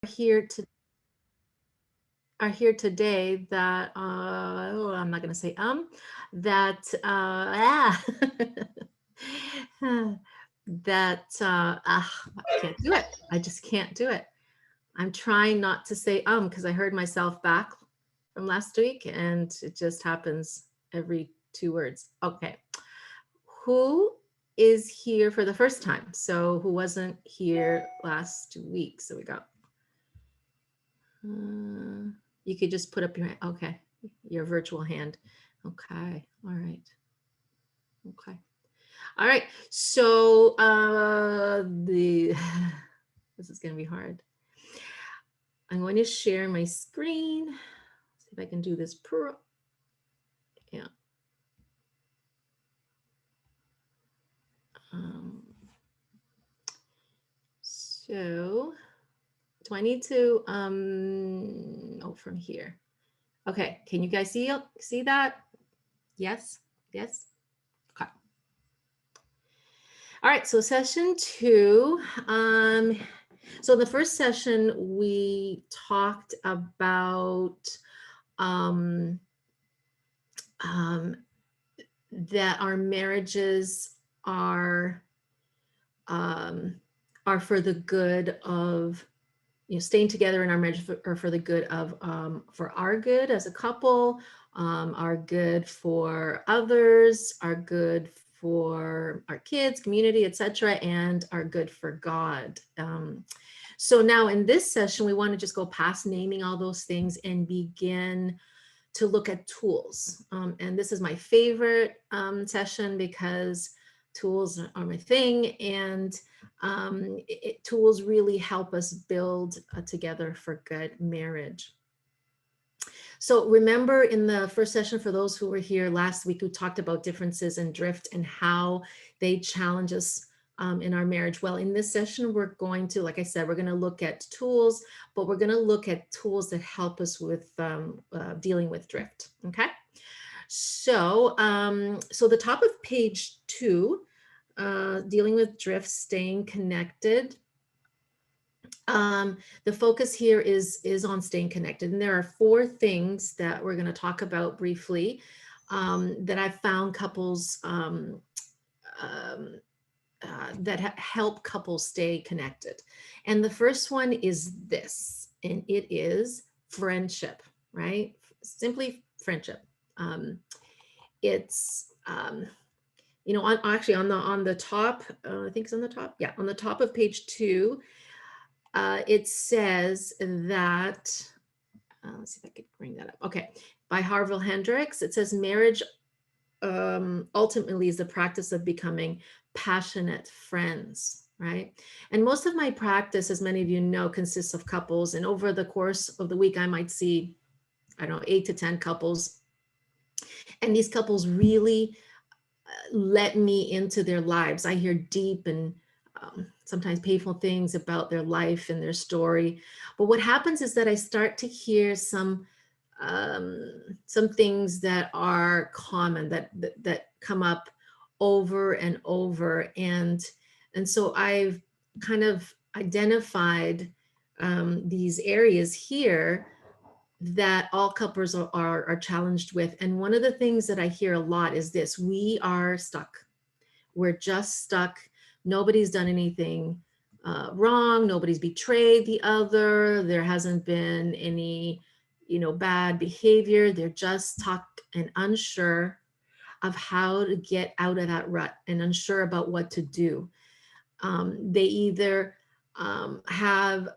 here to are here today that I'm not going to say that that I can't do it. I just can't do it. I'm trying not to say because I heard myself back from last week and it just happens every 2 words. Okay. Who is here for the first time? So who wasn't here last week? So we got you could just put up your hand. Okay, your virtual hand. Okay, all right. Okay, all right. So the this is going to be hard. I'm going to share my screen. See if I can do this. Yeah. So do I need to from here? Okay, can you guys see that? Yes, yes. Okay. All right, so session 2. So the first session we talked about um, um, that our marriages um, are for the good of staying together in our marriage for the good of for our good as a couple, our good for others, our good for our kids, community, etc., and our good for God. So now in this session, we want to just go past naming all those things and begin to look at tools. And this is my favorite session because tools are my thing, and tools really help us build a together for good marriage. So remember in the first session, for those who were here last week, we talked about differences in drift and how they challenge us in our marriage. Well, in this session, we're going to, like I said, we're going to look at tools, but we're going to look at tools that help us with dealing with drift. Okay. So, so the top of page 2, dealing with drift, staying connected. The focus here is on staying connected, and there are 4 things that we're going to talk about briefly that I've found couples that help couples stay connected. And the first one is this, and it is friendship, right? Simply friendship. It's actually on the top, I think it's on the top. Yeah, on the top of page 2. It says that, let's see if I could bring that up. Okay, by Harville Hendricks, it says marriage ultimately is the practice of becoming passionate friends, right? And most of my practice, as many of you know, consists of couples. And over the course of the week, I might see, I don't know, 8 to 10 couples. And these couples really let me into their lives. I hear deep and sometimes painful things about their life and their story. But what happens is that I start to hear some things that are common that come up over and over, and so I've kind of identified these areas here that all couples are challenged with. And one of the things that I hear a lot is this: we are stuck. We're just stuck. Nobody's done anything wrong. Nobody's betrayed the other. There hasn't been any, bad behavior. They're just stuck and unsure of how to get out of that rut and unsure about what to do. They either have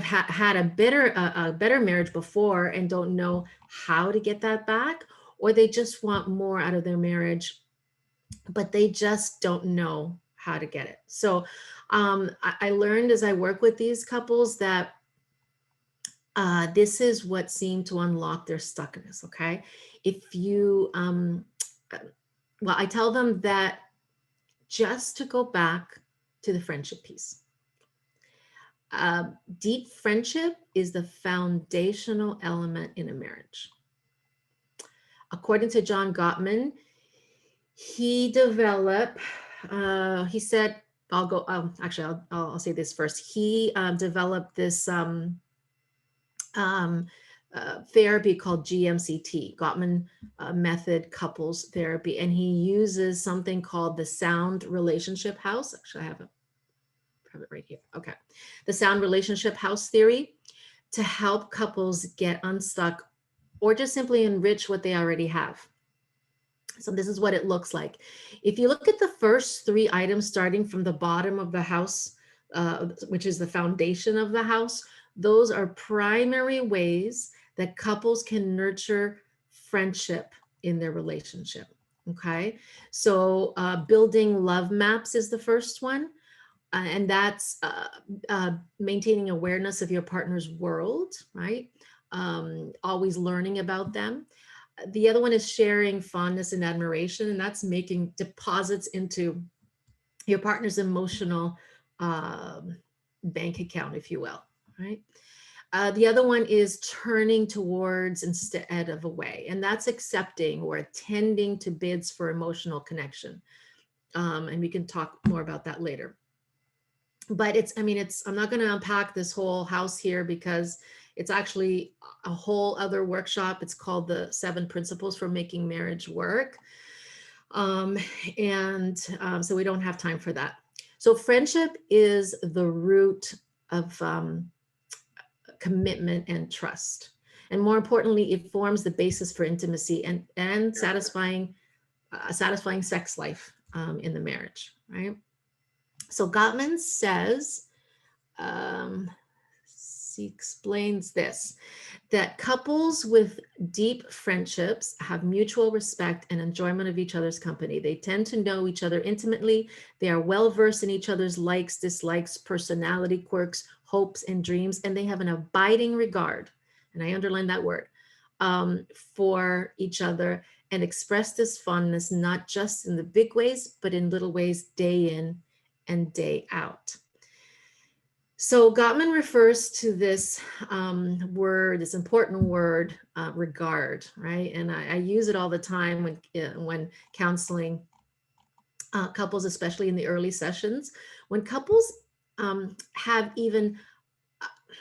had a better marriage before and don't know how to get that back, or they just want more out of their marriage, but they just don't know how to get it. So I learned as I work with these couples that this is what seemed to unlock their stuckness. Okay. If you, well, I tell them that just to go back to the friendship piece. Deep friendship is the foundational element in a marriage. According to John Gottman, he developed, he said, I'll go, actually, I'll say this first. He developed this um, therapy called GMCT, Gottman Method Couples Therapy, and he uses something called the Sound Relationship House. Actually, I have it right here. Okay. The Sound Relationship House theory to help couples get unstuck or just simply enrich what they already have. So this is what it looks like. If you look at the first three items starting from the bottom of the house, which is the foundation of the house, those are primary ways that couples can nurture friendship in their relationship. Okay. So building love maps is the first one. And that's maintaining awareness of your partner's world, right? Always learning about them. The other one is sharing fondness and admiration, and that's making deposits into your partner's emotional bank account, if you will, right? The other one is turning towards instead of away, and that's accepting or attending to bids for emotional connection. And we can talk more about that later. But I'm not going to unpack this whole house here because it's actually a whole other workshop. It's called the 7 Principles for Making Marriage Work. So we don't have time for that. So friendship is the root of commitment and trust. And more importantly, it forms the basis for intimacy and satisfying sex life in the marriage, right? So Gottman says, he explains this, that couples with deep friendships have mutual respect and enjoyment of each other's company. They tend to know each other intimately. They are well versed in each other's likes, dislikes, personality quirks, hopes, and dreams, and they have an abiding regard, and I underline that word, for each other, and express this fondness not just in the big ways, but in little ways, day in and day out. So Gottman refers to this word, this important word, regard, right? And I use it all the time when counseling couples, especially in the early sessions. When couples have even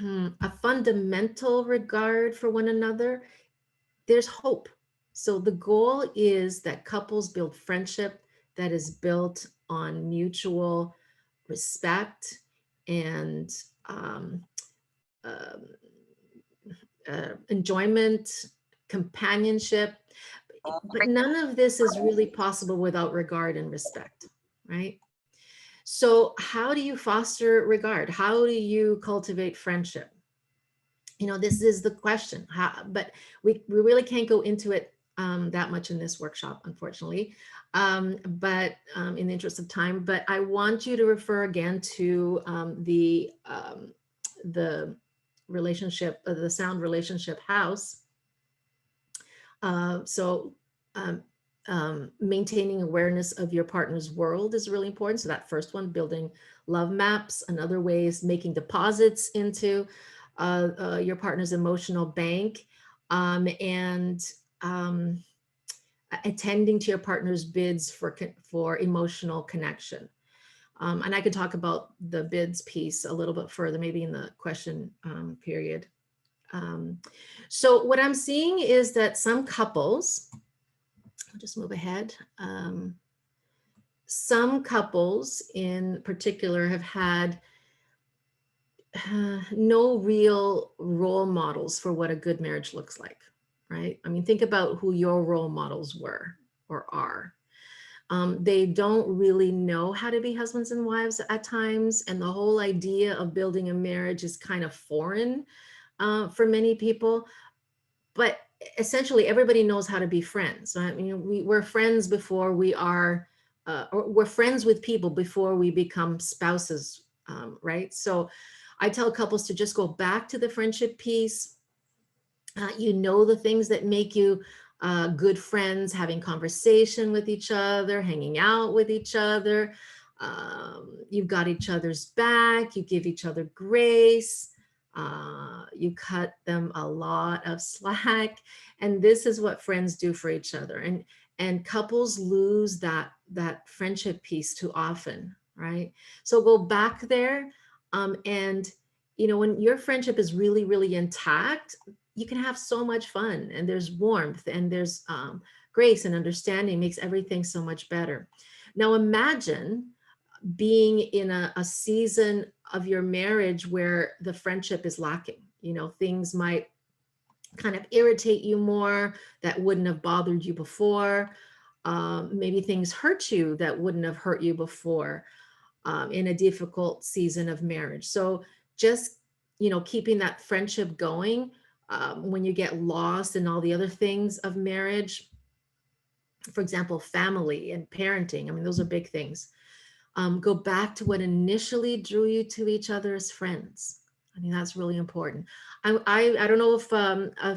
a fundamental regard for one another, there's hope. So the goal is that couples build friendship that is built on mutual respect and um, uh, enjoyment, companionship. But none of this is really possible without regard and respect, right? So how do you foster regard? How do you cultivate friendship? This is the question. But we really can't go into it that much in this workshop, unfortunately. But in the interest of time, but I want you to refer again to the relationship, the Sound Relationship House. So maintaining awareness of your partner's world is really important. So that first one, building love maps. Another way is making deposits into your partner's emotional bank, and attending to your partner's bids for emotional connection. And I could talk about the bids piece a little bit further, maybe in the question period. So what I'm seeing is that some couples, I'll just move ahead. Some couples in particular have had no real role models for what a good marriage looks like, right? I mean, think about who your role models were or are. They don't really know how to be husbands and wives at times. And the whole idea of building a marriage is kind of foreign for many people. But essentially, everybody knows how to be friends. I mean, we're friends before we are, or we're friends with people before we become spouses, right? So I tell couples to just go back to the friendship piece. The things that make you good friends, having conversation with each other, hanging out with each other. You've got each other's back. You give each other grace. You cut them a lot of slack. And this is what friends do for each other. And couples lose that friendship piece too often. right? So go back there, and when your friendship is really, really intact, you can have so much fun, and there's warmth, and there's grace and understanding, makes everything so much better. Now imagine being in a season of your marriage where the friendship is lacking. Things might kind of irritate you more that wouldn't have bothered you before. Maybe things hurt you that wouldn't have hurt you before, in a difficult season of marriage. So just, keeping that friendship going, when you get lost in all the other things of marriage, for example, family and parenting. I mean, those are big things. Go back to what initially drew you to each other as friends. I mean, that's really important. I don't know if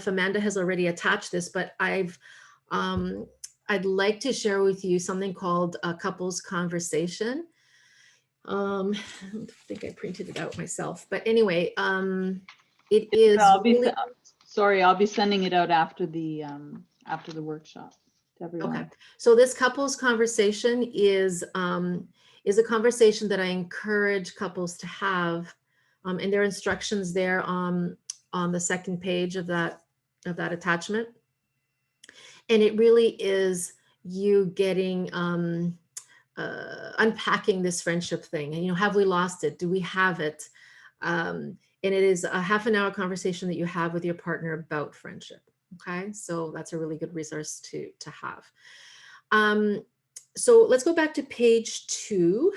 Amanda has already attached this, but I'd like to share with you something called a couples conversation. I don't think I printed it out myself, but anyway, it is I'll be really sorry. I'll be sending it out after the workshop to everyone. okay. So this couples conversation is a conversation that I encourage couples to have, and there are instructions there on the second page of that attachment, and it really is you getting unpacking this friendship thing. And have we lost it? Do we have it? And it is a half an hour conversation that you have with your partner about friendship. Okay, so that's a really good resource to have. So let's go back to page 2.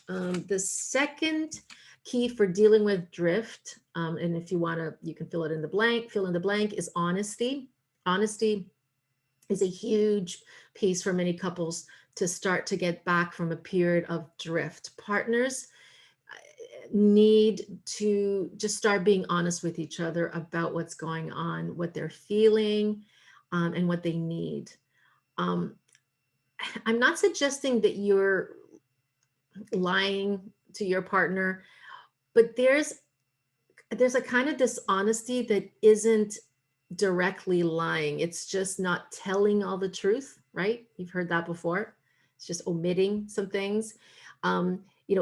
The second key for dealing with drift, and if you want to, you can fill in the blank, is honesty. Honesty is a huge piece for many couples to start to get back from a period of drift. Partners need to just start being honest with each other about what's going on, what they're feeling, and what they need. Um, I'm not suggesting that you're lying to your partner, but there's a kind of dishonesty that isn't directly lying. It's just not telling all the truth, right? You've heard that before. It's just omitting some things.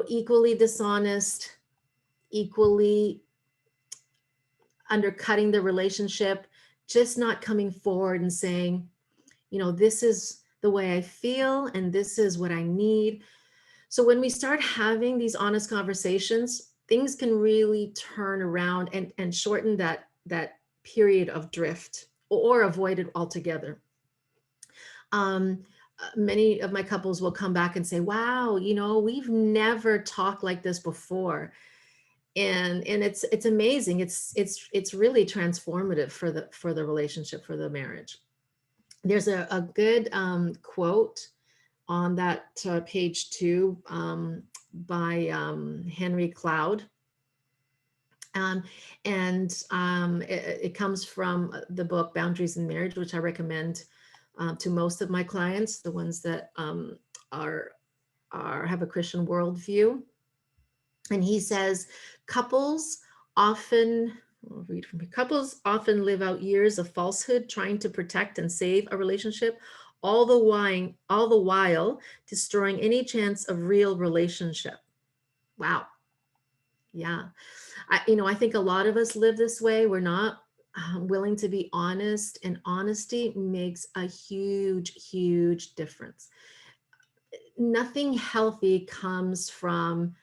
Equally dishonest, equally undercutting the relationship, just not coming forward and saying, this is the way I feel and this is what I need. So when we start having these honest conversations, things can really turn around and shorten that period of drift or avoid it altogether. Many of my couples will come back and say, wow, we've never talked like this before. And it's amazing. It's really transformative for the relationship, for the marriage. There's a good quote on that page 2 by Henry Cloud. It comes from the book Boundaries in Marriage, which I recommend to most of my clients, the ones that have a Christian worldview. And he says, couples often, I'll read from here, couples often live out years of falsehood trying to protect and save a relationship, all the while destroying any chance of real relationship. Wow. Yeah. I think a lot of us live this way. We're not willing to be honest, and honesty makes a huge, huge difference. Nothing healthy comes from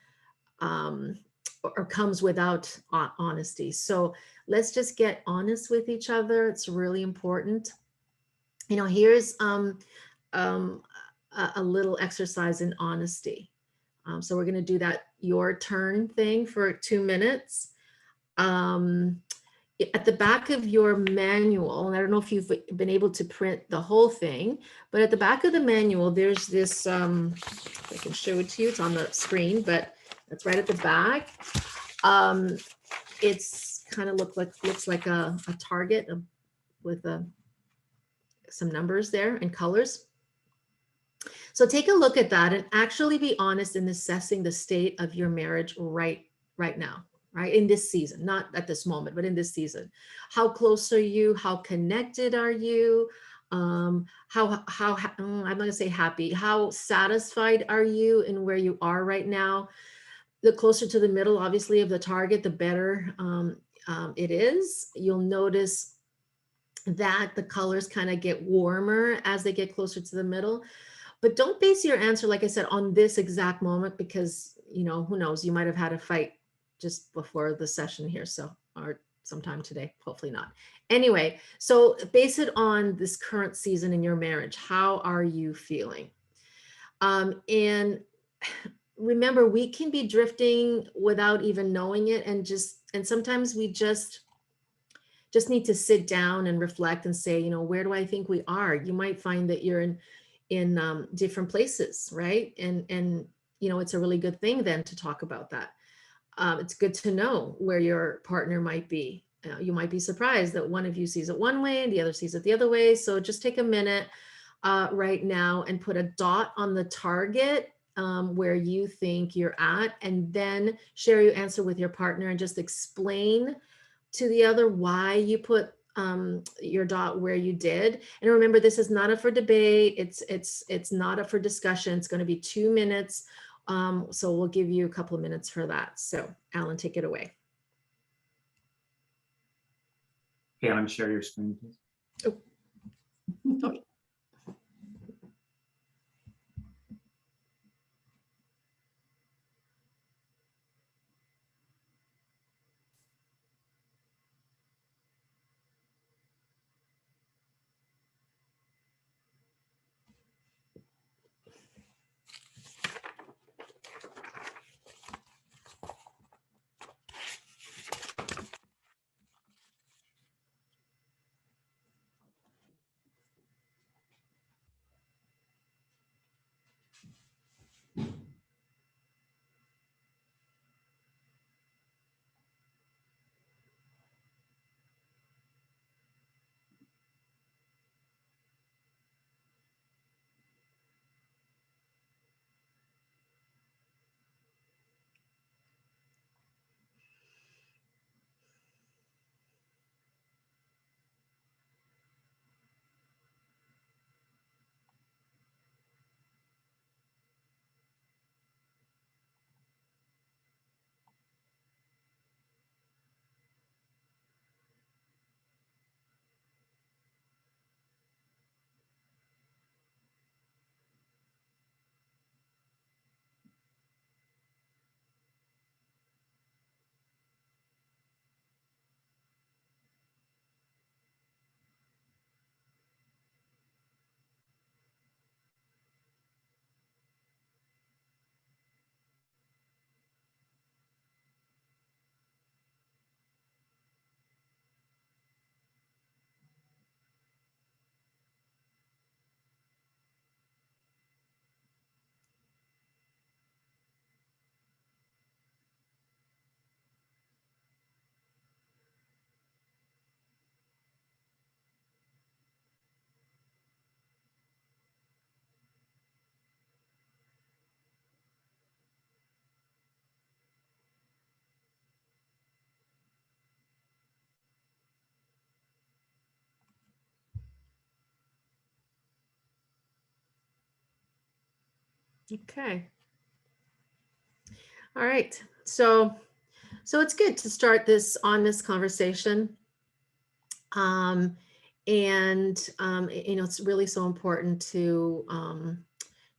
or comes without honesty. So let's just get honest with each other. It's really important. Here's a little exercise in honesty. So we're going to do that your turn thing for 2 minutes. At the back of your manual, and I don't know if you've been able to print the whole thing, but at the back of the manual, there's this, I can show it to you, it's on the screen, but it's right at the back. It's kind of looks like a target with some numbers there and colors. So take a look at that and actually be honest in assessing the state of your marriage right now, right? In this season, not at this moment, but in this season. How close are you? How connected are you? I'm not gonna say happy, how satisfied are you in where you are right now? The closer to the middle, obviously, of the target, the better it is. You'll notice that the colors kind of get warmer as they get closer to the middle. But don't base your answer, like I said, on this exact moment, because, who knows, you might have had a fight just before the session here. So, or sometime today, hopefully not. Anyway, so base it on this current season in your marriage. How are you feeling? And remember, we can be drifting without even knowing it, and sometimes we just need to sit down and reflect and say, where do I think we are? You might find that you're in different places, right? And it's a really good thing then to talk about that. It's good to know where your partner might be. You might be surprised that one of you sees it one way and the other sees it the other way. So just take a minute right now and put a dot on the target where you think you're at, and then share your answer with your partner and just explain to the other why you put your dot where you did. And remember, this is not up for debate. It's not up for discussion. It's going to be 2 minutes. So we'll give you a couple of minutes for that. So Alan, take it away. Okay, I'm going to share your screen, please. Oh. Okay. Okay. All right. So it's good to start this conversation. And it's really so important to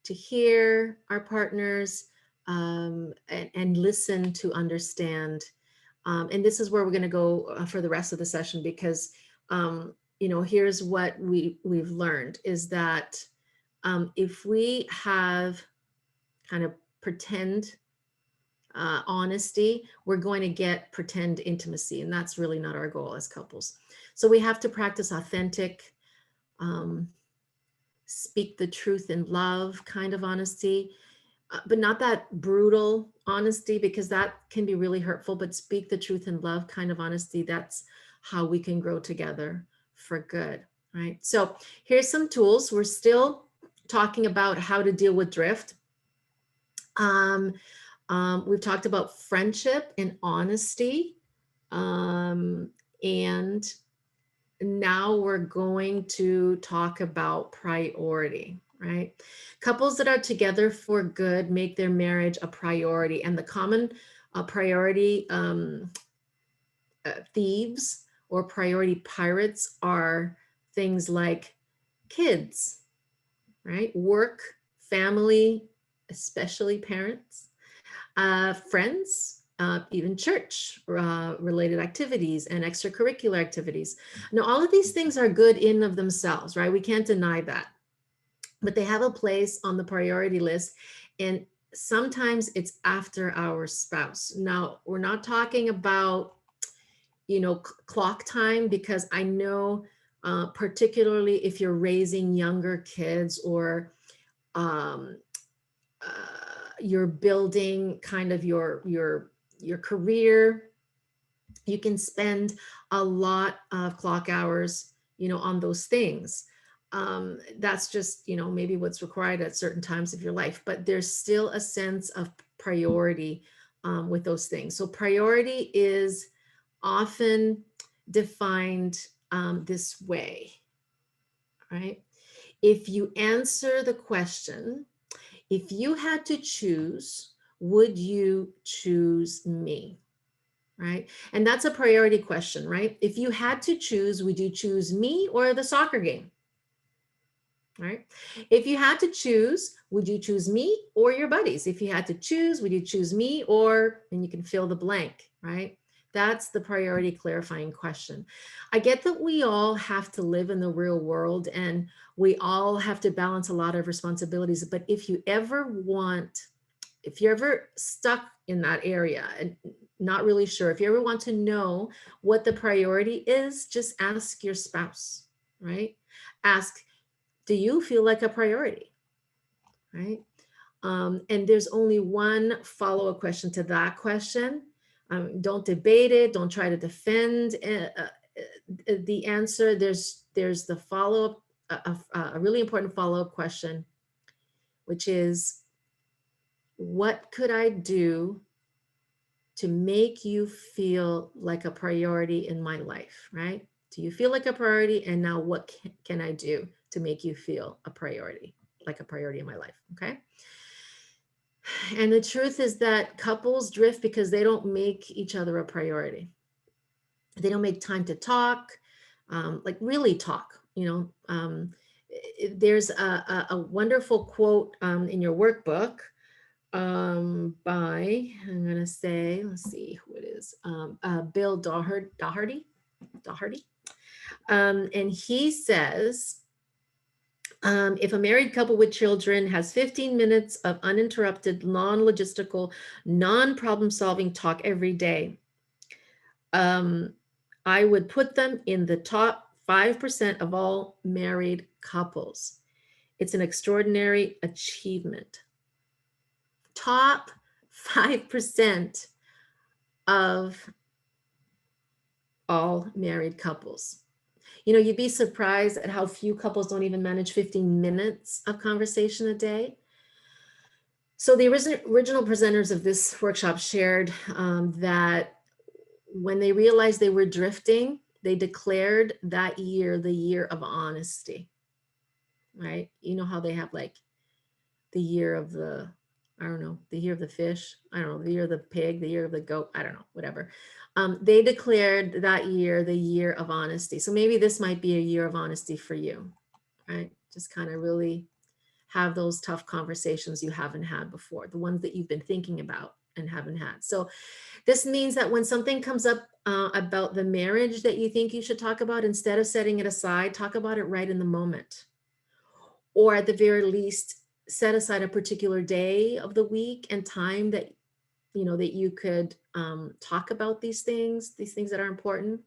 hear our partners and listen to understand. And this is where we're going to go for the rest of the session, because here's what we've learned is that if we have kind of pretend honesty, we're going to get pretend intimacy, and that's really not our goal as couples. So we have to practice authentic, speak the truth in love kind of honesty, but not that brutal honesty, because that can be really hurtful. But speak the truth in love kind of honesty. That's how we can grow together for good, right? So here's some tools. We're still talking about how to deal with drift. We've talked about friendship and honesty, and now we're going to talk about priority, right? Couples that are together for good make their marriage a priority, and the common priority thieves or priority pirates are things like kids, right? Work, family, especially parents, friends, even church related activities and extracurricular activities. Now, all of these things are good in of themselves, right? We can't deny that, but they have a place on the priority list. And sometimes it's after our spouse. Now, we're not talking about, clock time, because I know, particularly if you're raising younger kids or um, you're building kind of your career, you can spend a lot of clock hours, on those things. That's just, maybe what's required at certain times of your life, but there's still a sense of priority with those things. So priority is often defined this way, right? If you answer the question, if you had to choose, would you choose me? Right? And that's a priority question, right? If you had to choose, would you choose me or the soccer game? Right? If you had to choose, would you choose me or your buddies? If you had to choose, would you choose me or, and you can fill the blank, right? That's the priority clarifying question. I get that we all have to live in the real world and we all have to balance a lot of responsibilities. But if you're ever stuck in that area and not really sure, if you ever want to know what the priority is, just ask your spouse, right? Ask, do you feel like a priority, right? And there's only one follow-up question to that question. Don't debate it. Don't try to defend the answer. There's the follow-up, a really important follow-up question, which is, what could I do to make you feel like a priority in my life, right? Do you feel like a priority? And now what can I do to make you feel a priority, like a priority in my life, okay? And the truth is that couples drift because they don't make each other a priority. They don't make time to talk, like really talk, there's a wonderful quote in your workbook by, I'm going to say, let's see who it is, Bill Doherty. And he says, if a married couple with children has 15 minutes of uninterrupted, non-logistical, non-problem solving talk every day, I would put them in the top 5% of all married couples. It's an extraordinary achievement. Top 5% of all married couples. You'd be surprised at how few couples don't even manage 15 minutes of conversation a day. So the original presenters of this workshop shared that when they realized they were drifting, they declared that year the year of honesty, right? You know how they have like the year of the, I don't know, the year of the fish, I don't know, the year of the pig, the year of the goat, I don't know, whatever. They declared that year the year of honesty. So maybe this might be a year of honesty for you, right? Just kind of really have those tough conversations you haven't had before, the ones that you've been thinking about and haven't had. So this means that when something comes up about the marriage that you think you should talk about, instead of setting it aside, talk about it right in the moment. Or at the very least, set aside a particular day of the week and time that you could talk about these things that are important.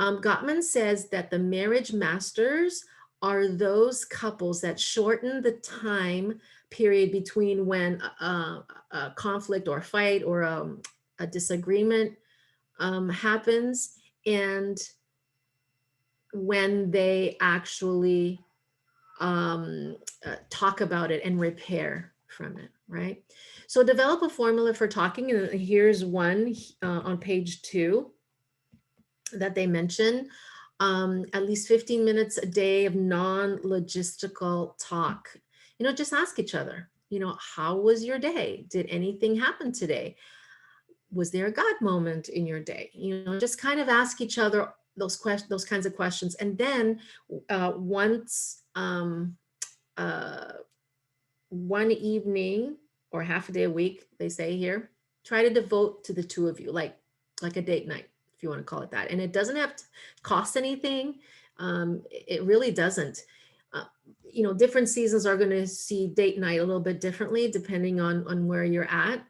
Gottman says that the marriage masters are those couples that shorten the time period between when a conflict or a fight or a disagreement happens and when they actually talk about it and repair from it, right? So develop a formula for talking, and here's one on page 2 that they mention. At least 15 minutes a day of non-logistical talk. Just ask each other, how was your day? Did anything happen today? Was there a God moment in your day? Just kind of ask each other those kinds of questions. And then once one evening or half a day a week, they say here, try to devote to the two of you, like a date night, if you want to call it that. And it doesn't have to cost anything. It really doesn't. Different seasons are going to see date night a little bit differently depending on where you're at.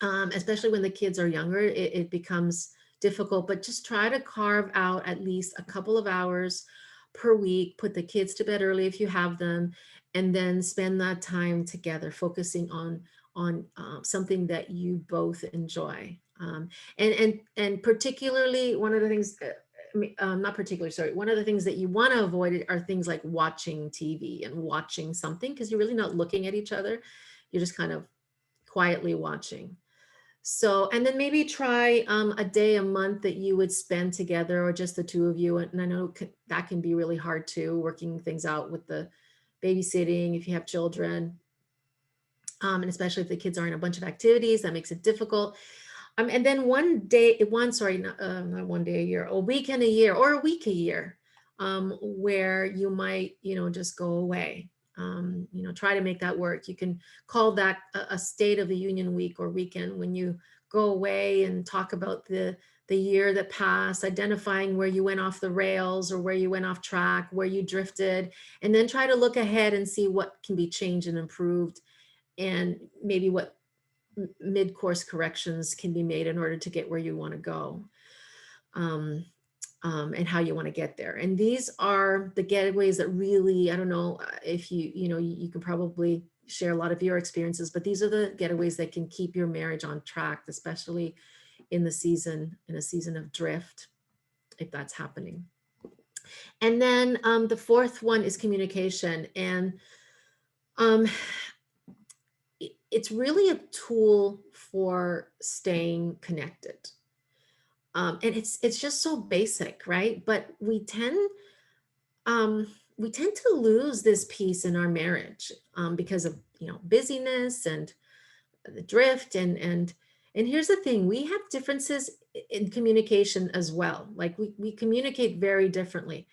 Especially when the kids are younger, it becomes difficult, but just try to carve out at least a couple of hours per week, put the kids to bed early if you have them, and then spend that time together, focusing on something that you both enjoy. And particularly one of the things, not particularly, sorry, one of the things that you want to avoid are things like watching TV and watching something, because you're really not looking at each other. You're just kind of quietly watching. So, and then maybe try a day a month that you would spend together, or just the two of you. And I know that can be really hard too, working things out with the babysitting if you have children. And especially if the kids are in a bunch of activities, that makes it difficult. And then not one day a year, a weekend a year, or a week a year, where you might, just go away. Try to make that work. You can call that a State of the Union week or weekend, when you go away and talk about the year that passed, identifying where you went off the rails or where you went off track, where you drifted, and then try to look ahead and see what can be changed and improved, and maybe what mid-course corrections can be made in order to get where you want to go. And how you want to get there. And these are the getaways that really, I don't know if you can probably share a lot of your experiences, but these are the getaways that can keep your marriage on track, especially in a season of drift, if that's happening. And then the fourth one is communication. And it's really a tool for staying connected. And it's just so basic, right? But we tend to lose this piece in our marriage because of busyness and the drift. And here's the thing: we have differences in communication as well. Like we communicate very differently.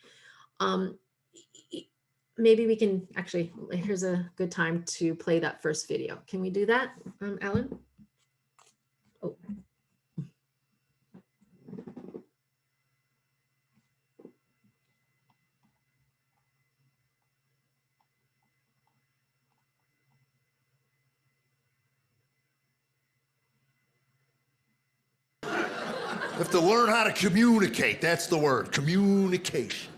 Maybe we can actually. Here's a good time to play that first video. Can we do that, Ellen? Oh. You have to learn how to communicate. That's the word, communication.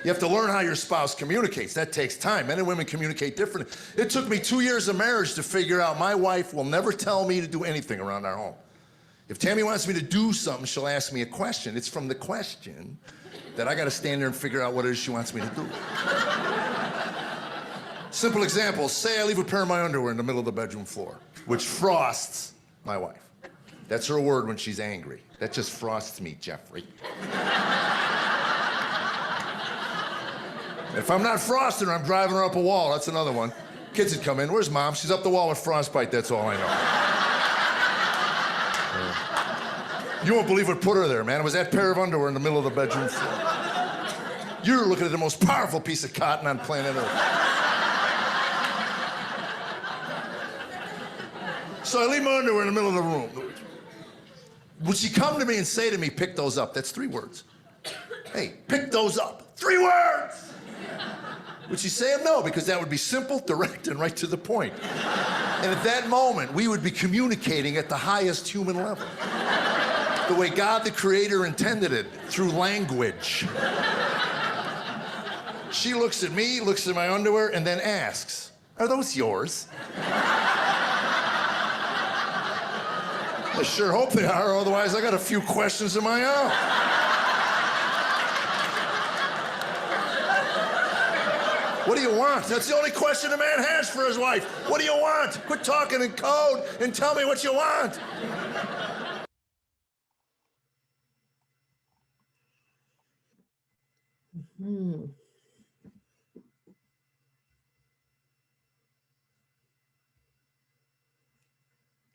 You have to learn how your spouse communicates. That takes time. Men and women communicate differently. It took me 2 years of marriage to figure out my wife will never tell me to do anything around our home. If Tammy wants me to do something, she'll ask me a question. It's from the question that I got to stand there and figure out what it is she wants me to do. Simple example, say I leave a pair of my underwear in the middle of the bedroom floor, which frosts my wife. That's her word when she's angry. That just frosts me, Jeffrey. If I'm not frosting her, I'm driving her up a wall. That's another one. Kids would come in. Where's Mom? She's up the wall with frostbite. That's all I know. You won't believe what put her there, man. It was that pair of underwear in the middle of the bedroom floor. You're looking at the most powerful piece of cotton on planet Earth. So I leave my underwear in the middle of the room. Would she come to me and say to me, pick those up? That's 3 words. Hey, pick those up. 3 words! Would she say them? No, because that would be simple, direct, and right to the point. And at that moment, we would be communicating at the highest human level. The way God, the Creator, intended it, through language. She looks at me, looks at my underwear, and then asks, are those yours? I sure hope they are, otherwise I got a few questions of my own. What do you want? That's the only question a man has for his wife. What do you want? Quit talking in code and tell me what you want. Hmm.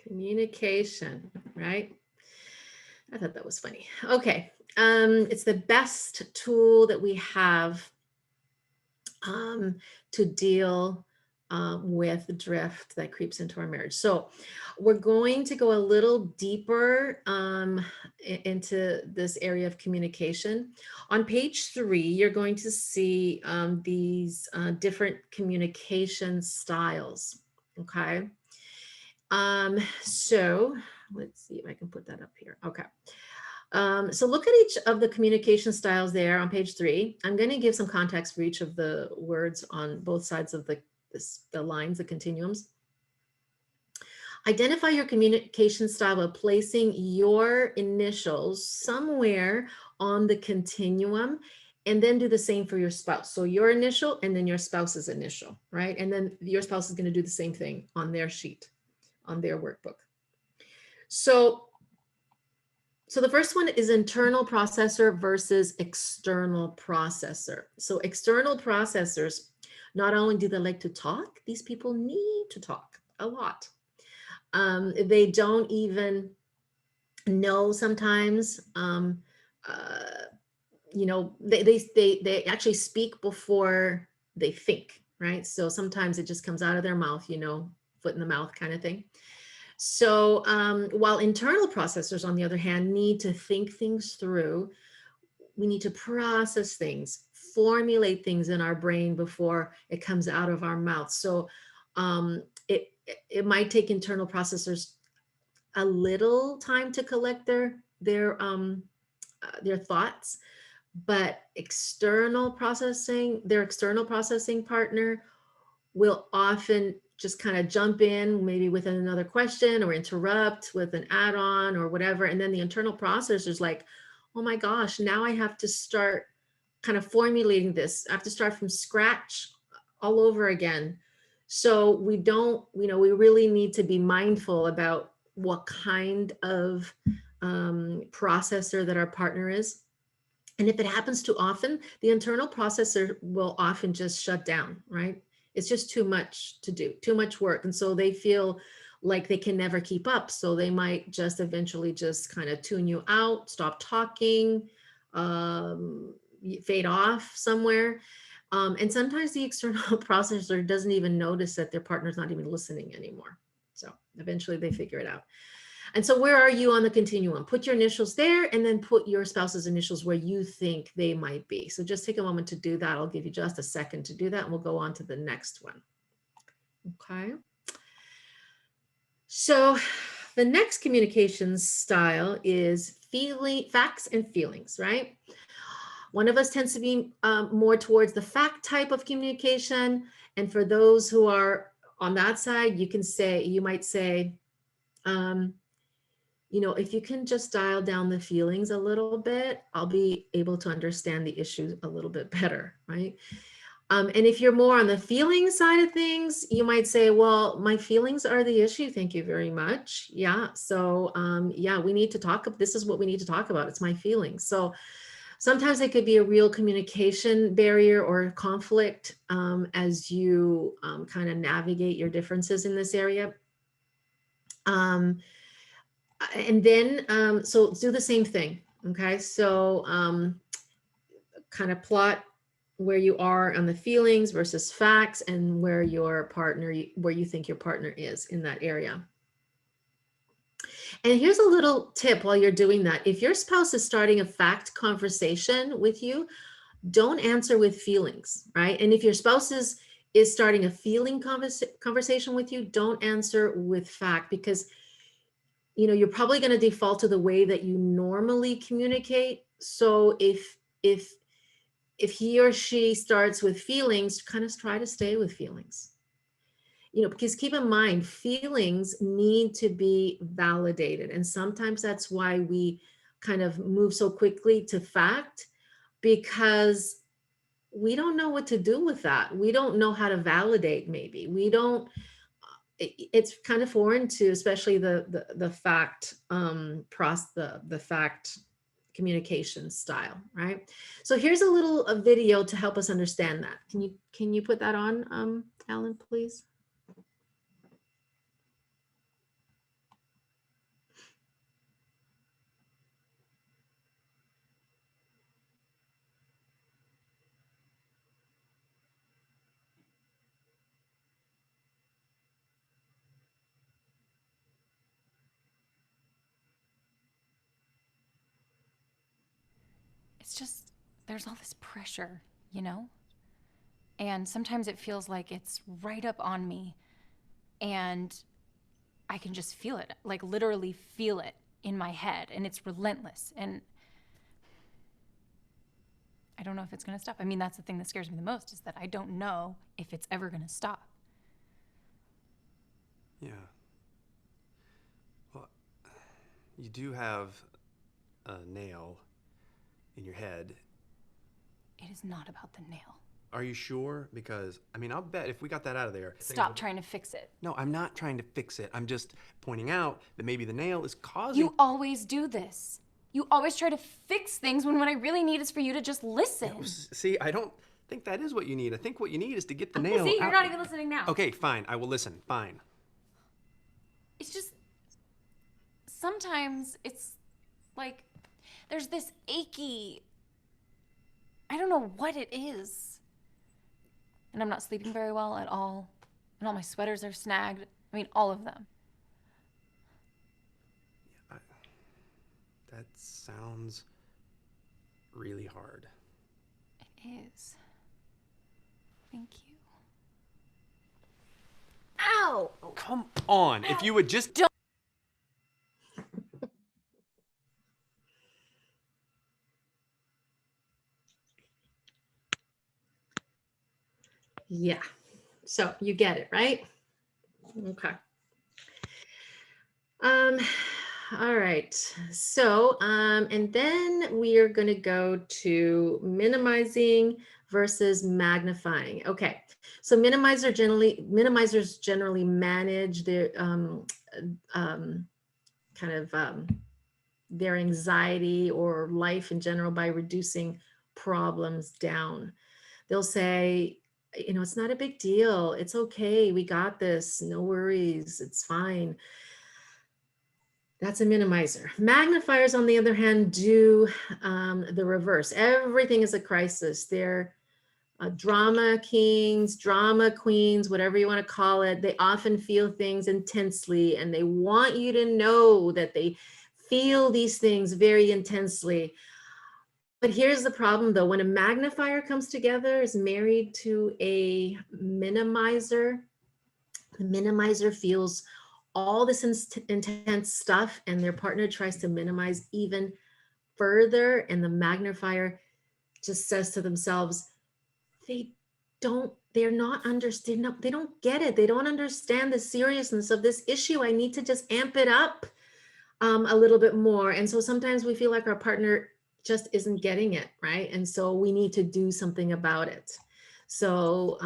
Communication, right? I thought that was funny. Okay. It's the best tool that we have to deal with drift that creeps into our marriage. So we're going to go a little deeper into this area of communication. On page 3, you're going to see these different communication styles. Okay. So let's see if I can put that up here. Okay. So look at each of the communication styles there on page 3. I'm going to give some context for each of the words on both sides of the lines, the continuums. Identify your communication style by placing your initials somewhere on the continuum, and then do the same for your spouse. So your initial and then your spouse's initial, right? And then your spouse is going to do the same thing on their sheet, on their workbook. So the first one is internal processor versus external processor. So external processors, not only do they like to talk, these people need to talk a lot. They don't even know sometimes, they actually speak before they think, right? So sometimes it just comes out of their mouth, foot in the mouth kind of thing. So while internal processors, on the other hand, need to think things through, we need to process things, formulate things in our brain before it comes out of our mouth. So it might take internal processors a little time to collect their thoughts, but their external processing partner will often just kind of jump in, maybe with another question or interrupt with an add-on or whatever. And then the internal processor's like, oh my gosh, now I have to start kind of formulating this. I have to start from scratch all over again. So we really need to be mindful about what kind of processor that our partner is. And if it happens too often, the internal processor will often just shut down, right? It's just too much to do, too much work. And so they feel like they can never keep up. So they might just eventually just kind of tune you out, stop talking, fade off somewhere. And sometimes the external processor doesn't even notice that their partner's not even listening anymore. So eventually they figure it out. And so where are you on the continuum? Put your initials there and then put your spouse's initials where you think they might be. So just take a moment to do that. I'll give you just a second to do that and we'll go on to the next one. Okay. So the next communications style is facts and feelings, right? One of us tends to be more towards the fact type of communication. And for those who are on that side, you might say, if you can just dial down the feelings a little bit, I'll be able to understand the issue a little bit better, right? And if you're more on the feeling side of things, you might say, well, my feelings are the issue. Thank you very much. Yeah. So we need to talk. This is what we need to talk about. It's my feelings. So sometimes it could be a real communication barrier or conflict as you kind of navigate your differences in this area. And then, so do the same thing. Okay. So kind of plot where you are on the feelings versus facts and where you think your partner is in that area. And here's a little tip while you're doing that. If your spouse is starting a fact conversation with you, don't answer with feelings, right? And if your spouse is starting a feeling conversation with you, don't answer with fact, because you're probably going to default to the way that you normally communicate. So if he or she starts with feelings, kind of try to stay with feelings. Because keep in mind, feelings need to be validated. And sometimes that's why we kind of move so quickly to fact, because we don't know what to do with that. We don't know how to validate, maybe. It's kind of foreign to, especially the fact the fact communication style, right? So here's a little video to help us understand that. Can you put that on, Alan, please? It's just, there's all this pressure, you know? And sometimes it feels like it's right up on me and I can just feel it, like literally feel it in my head, and it's relentless. And I don't know if it's gonna stop. I mean, that's the thing that scares me the most, is that I don't know if it's ever gonna stop. Yeah. Well, you do have a nail in your head. It is not about the nail. Are you sure? Because, I mean, I'll bet if we got that out of there... Stop trying to fix it. No, I'm not trying to fix it. I'm just pointing out that maybe the nail is causing... You always do this. You always try to fix things when what I really need is for you to just listen. No, see, I don't think that is what you need. I think what you need is to get the nail See, you're out. not even listening now. Okay, fine. I will listen. Fine. It's just, sometimes it's like there's this achy, I don't know what it is. And I'm not sleeping very well at all. And all my sweaters are snagged. I mean, all of them. That sounds really hard. It is. Thank you. Ow! Come on. If you would just... Don't. Yeah. So you get it, right? Okay. All right. So, and then we are going to go to minimizing versus magnifying. Okay. So minimizers generally manage their their anxiety or life in general by reducing problems down. They'll say, you know, it's not a big deal. It's okay. We got this. No worries. It's fine. That's a minimizer. Magnifiers, on the other hand, do the reverse. Everything is a crisis. They're drama kings, drama queens, whatever you want to call it. They often feel things intensely, and they want you to know that they feel these things very intensely. But here's the problem, though. When a magnifier comes together, is married to a minimizer, the minimizer feels all this intense stuff, and their partner tries to minimize even further. And the magnifier just says to themselves, they don't get it. They don't understand the seriousness of this issue. I need to just amp it up a little bit more. And so sometimes we feel like our partner just isn't getting it, right? And so we need to do something about it. So,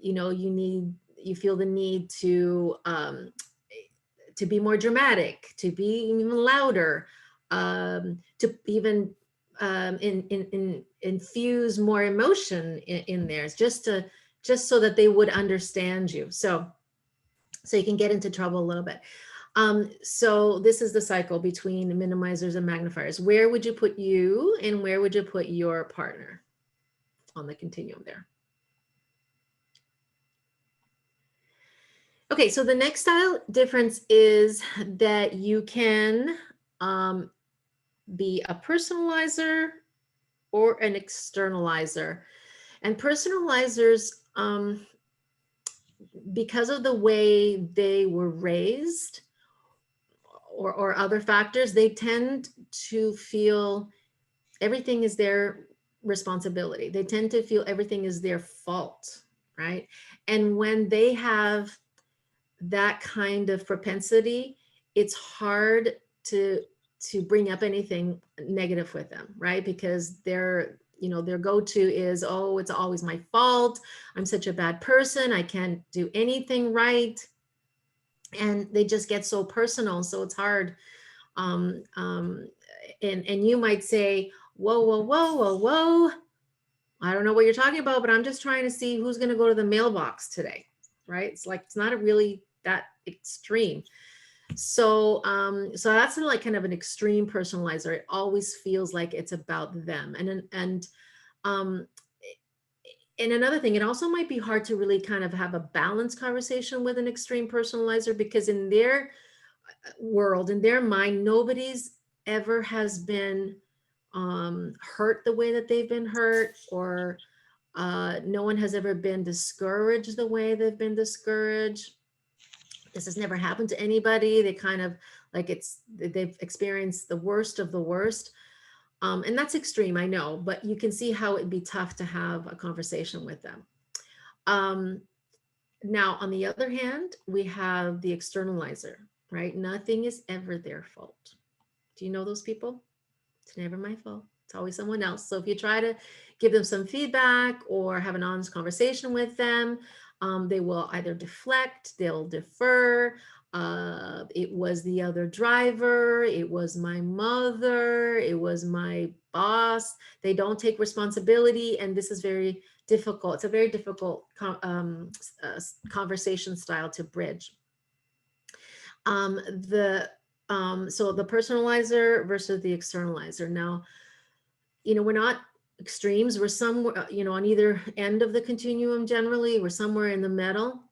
you know, you feel the need to be more dramatic, to be even louder, to even infuse more emotion in there, just so that they would understand you. So you can get into trouble a little bit. So this is the cycle between minimizers and magnifiers. Where would you put you, and where would you put your partner on the continuum there? Okay, so the next style difference is that you can be a personalizer or an externalizer. And personalizers, because of the way they were raised or other factors, they tend to feel everything is their responsibility. They tend to feel everything is their fault, right? And when they have that kind of propensity, it's hard to bring up anything negative with them, right? Because their go-to is, oh, it's always my fault. I'm such a bad person. I can't do anything right. And they just get so personal. So it's hard. And and you might say, whoa, whoa, whoa, whoa, whoa. I don't know what you're talking about, but I'm just trying to see who's going to go to the mailbox today, right? It's like, it's not really that extreme. So, so that's like kind of an extreme personalizer. It always feels like it's about them. Um, and another thing, it also might be hard to really kind of have a balanced conversation with an extreme personalizer, because in their world, in their mind, nobody's ever has been hurt the way that they've been hurt, or no one has ever been discouraged the way they've been discouraged. This has never happened to anybody. They kind of like they've experienced the worst of the worst. And that's extreme, I know, but you can see how it'd be tough to have a conversation with them. Now, on the other hand, we have the externalizer, right? Nothing is ever their fault. Do you know those people? It's never my fault. It's always someone else. So if you try to give them some feedback or have an honest conversation with them, they will either deflect, they'll defer. It was the other driver, it was my mother, it was my boss. They don't take responsibility, and this is very difficult. It's a very difficult conversation style to bridge. So the personalizer versus the externalizer. Now, we're not extremes. We're somewhere, on either end of the continuum. Generally, we're somewhere in the middle,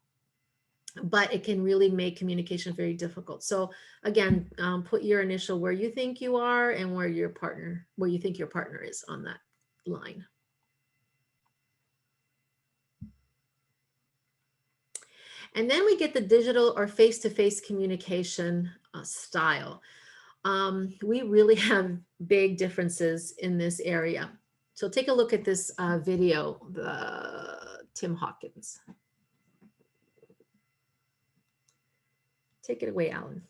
but it can really make communication very difficult. So again, put your initial where you think you are and where you think your partner is on that line. And then we get the digital or face-to-face communication style. We really have big differences in this area. So take a look at this video, Tim Hawkins. Take it away, Alan.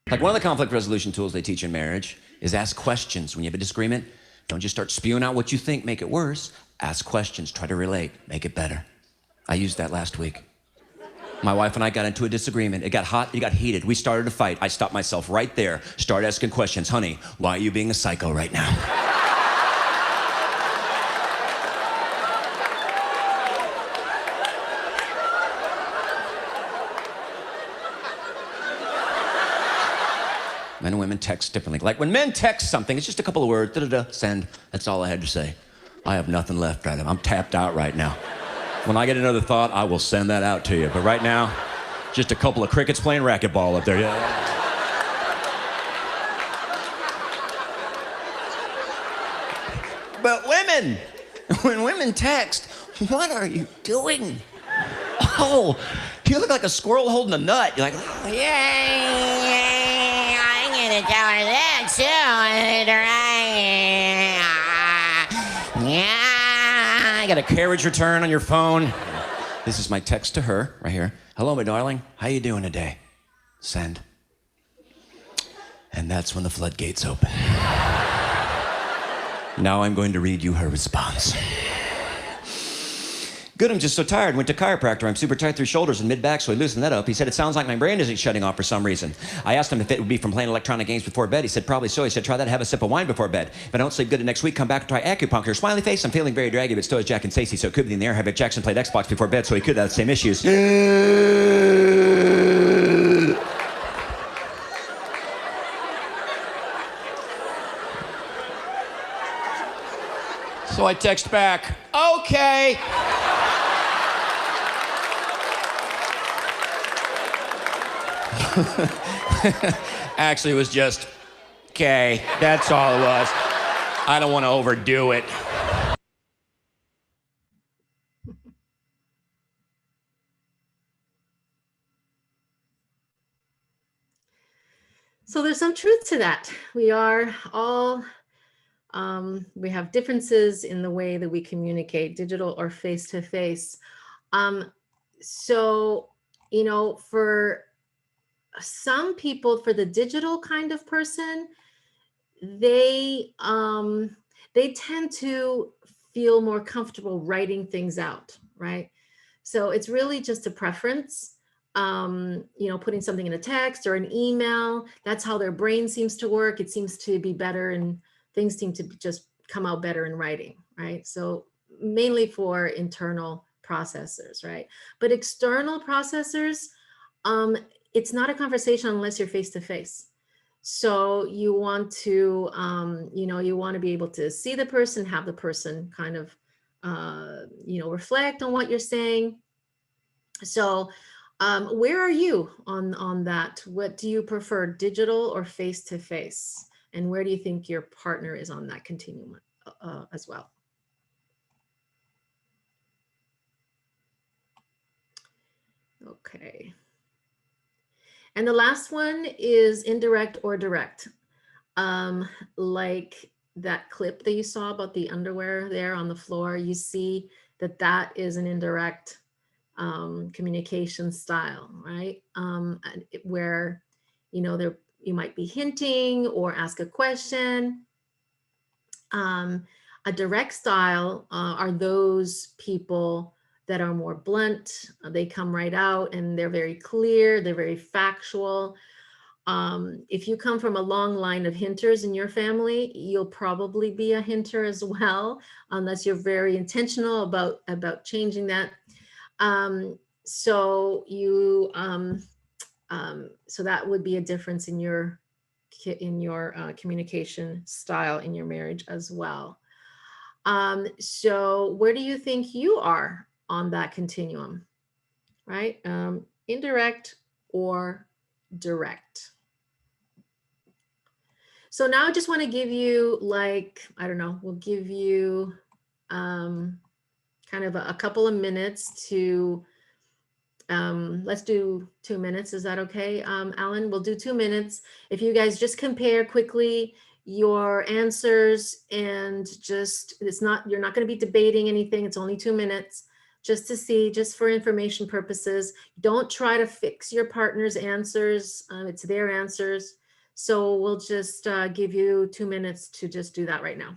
Like one of the conflict resolution tools they teach in marriage is ask questions. When you have a disagreement, don't just start spewing out what you think, make it worse. Ask questions, try to relate, make it better. I used that last week. My wife and I got into a disagreement. It got hot, it got heated. We started a fight. I stopped myself right there, started asking questions. Honey, why are you being a psycho right now? Men and women text differently. Like when men text something, it's just a couple of words, send. That's all I had to say. I have nothing left out of them. I'm tapped out right now. When I get another thought, I will send that out to you. But right now, just a couple of crickets playing racquetball up there. Yeah. But women, when women text, what are you doing? Oh, you look like a squirrel holding a nut. You're like, oh, yeah, I'm gonna tell her that too. Yeah. I got a carriage return on your phone. This is my text to her right here. Hello, my darling. How you doing today? Send. And that's when the floodgates open. Now I'm going to read you her response. Good, I'm just so tired. Went to chiropractor. I'm super tight through shoulders and mid-back, so I loosened that up. He said, it sounds like my brain isn't shutting off for some reason. I asked him if it would be from playing electronic games before bed. He said, probably so. He said, try that, have a sip of wine before bed. If I don't sleep good the next week, come back and try acupuncture. Smiley face, I'm feeling very draggy, but still is Jack and Stacey, so it could be in the air. Have Jackson played Xbox before bed, so he could have the same issues. So I text back, okay. Actually, it was just, okay, that's all it was. I don't want to overdo it. So there's some truth to that. We are all, we have differences in the way that we communicate, digital or face-to-face. So, for some people, for the digital kind of person, they tend to feel more comfortable writing things out, right? So it's really just a preference. Putting something in a text or an email, that's how their brain seems to work. It seems to be better and things seem to just come out better in writing, right? So mainly for internal processors, right? But external processors, it's not a conversation unless you're face to face. So you want to, you want to be able to see the person, have the person kind of, reflect on what you're saying. So where are you on that? What do you prefer, digital or face to face? And where do you think your partner is on that continuum as well? Okay. And the last one is indirect or direct. Like that clip that you saw about the underwear there on the floor, you see that that is an indirect communication style, right? Where, there you might be hinting or ask a question. A direct style are those people that are more blunt. They come right out and they're very clear, they're very factual. If you come from a long line of hinters in your family, you'll probably be a hinter as well, unless you're very intentional about changing that. So that would be a difference in your communication style in your marriage as well. So where do you think you are on that continuum, right? Indirect or direct? So now I just want to give you we'll give you kind of a couple of minutes to, let's do 2 minutes. Is that okay, Alan? We'll do 2 minutes. If you guys just compare quickly your answers and you're not going to be debating anything. It's only 2 minutes just to see, just for information purposes. Don't try to fix your partner's answers. It's their answers. So we'll just give you 2 minutes to just do that right now.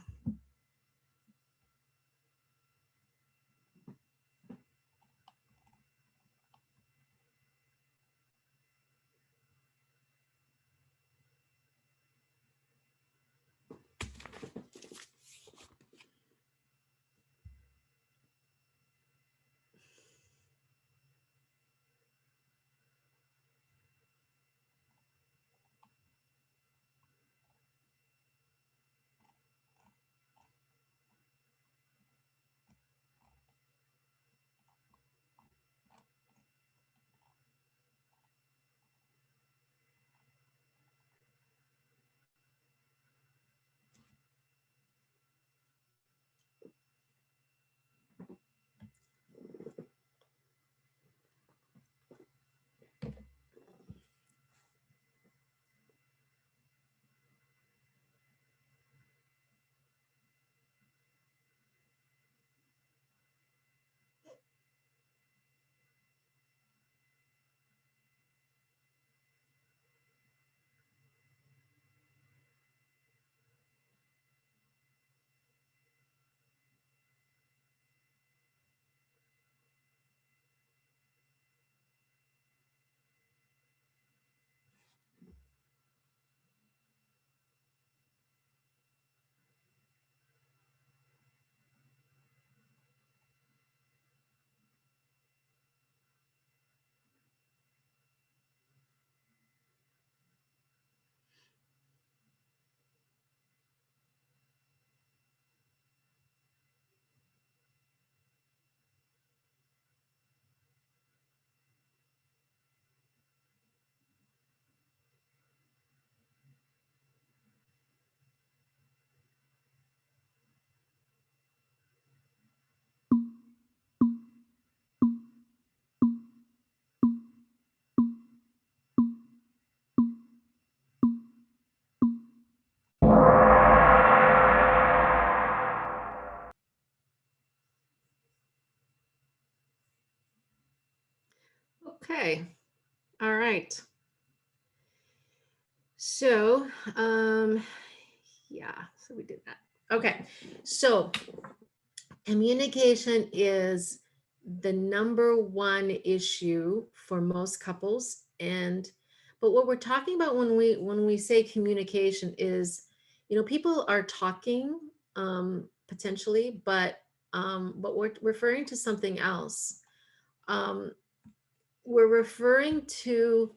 Okay. All right. So, yeah, so we did that. Okay. So Communication is the number one issue for most couples. But what we're talking about when we say communication is, people are talking potentially, but we're referring to something else. We're referring to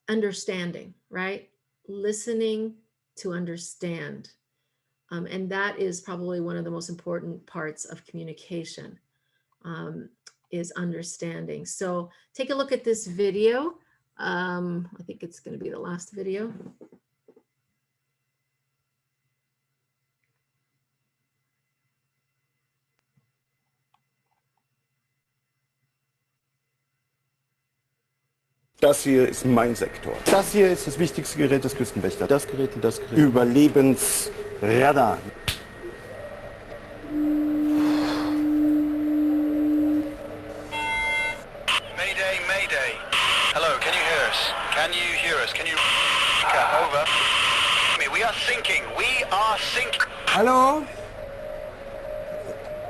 understanding, right? Listening to understand. And that is probably one of the most important parts of communication, is understanding. So take a look at this video. I think it's going to be the last video. Das hier ist mein Sektor. Das hier ist das wichtigste Gerät des Küstenwächters. Das Gerät und das Gerät. Überlebensradar. Mayday, mayday. Hello, can you hear us? Can you hear us? Can you... Over. We are sinking. We are sinking. Hello?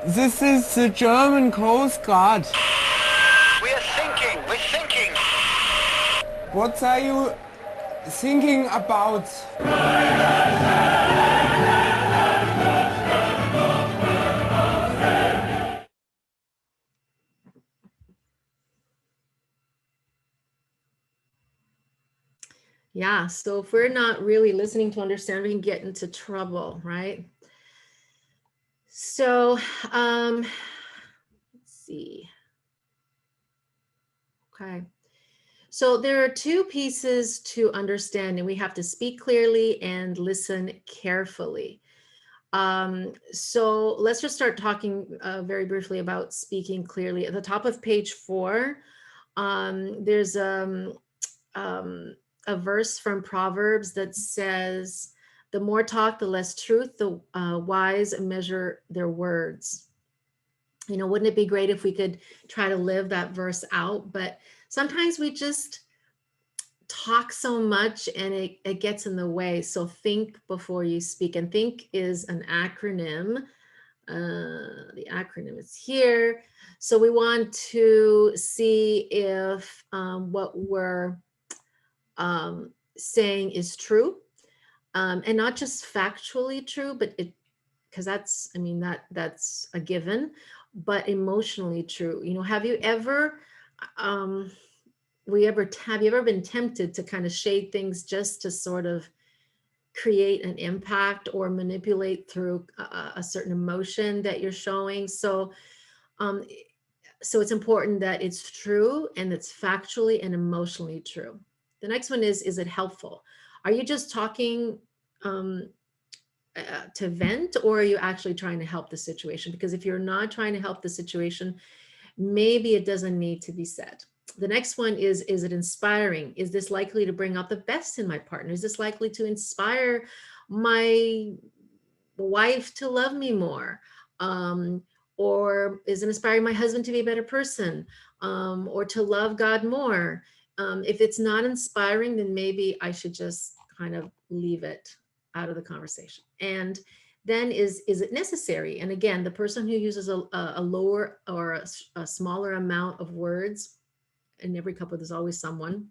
This is the German Coast Guard. We are sinking. We're sinking. What are you thinking about? Yeah, so if we're not really listening to understand, we can get into trouble, right? So let's see. Okay. So there are two pieces to understanding. We have to speak clearly and listen carefully. So let's just start talking very briefly about speaking clearly. At the top of page 4, there's a verse from Proverbs that says, "The more talk, the less truth. The wise measure their words." Wouldn't it be great if we could try to live that verse out? But sometimes we just talk so much and it gets in the way. So think before you speak. And think is an acronym. The acronym is here. So we want to see if what we're saying is true, and not just factually true, but because that's a given, but emotionally true. Have you ever been tempted to kind of shade things just to sort of create an impact or manipulate through a certain emotion that you're showing? So it's important that it's true and it's factually and emotionally true. The next one is it helpful? Are you just talking to vent, or are you actually trying to help the situation? Because if you're not trying to help the situation, maybe it doesn't need to be said. The next one is it inspiring? Is this likely to bring out the best in my partner? Is this likely to inspire my wife to love me more? Or is it inspiring my husband to be a better person, or to love God more? If it's not inspiring, then maybe I should just kind of leave it out of the conversation. And then is it necessary? And again, the person who uses a lower or a smaller amount of words, in every couple, there's always someone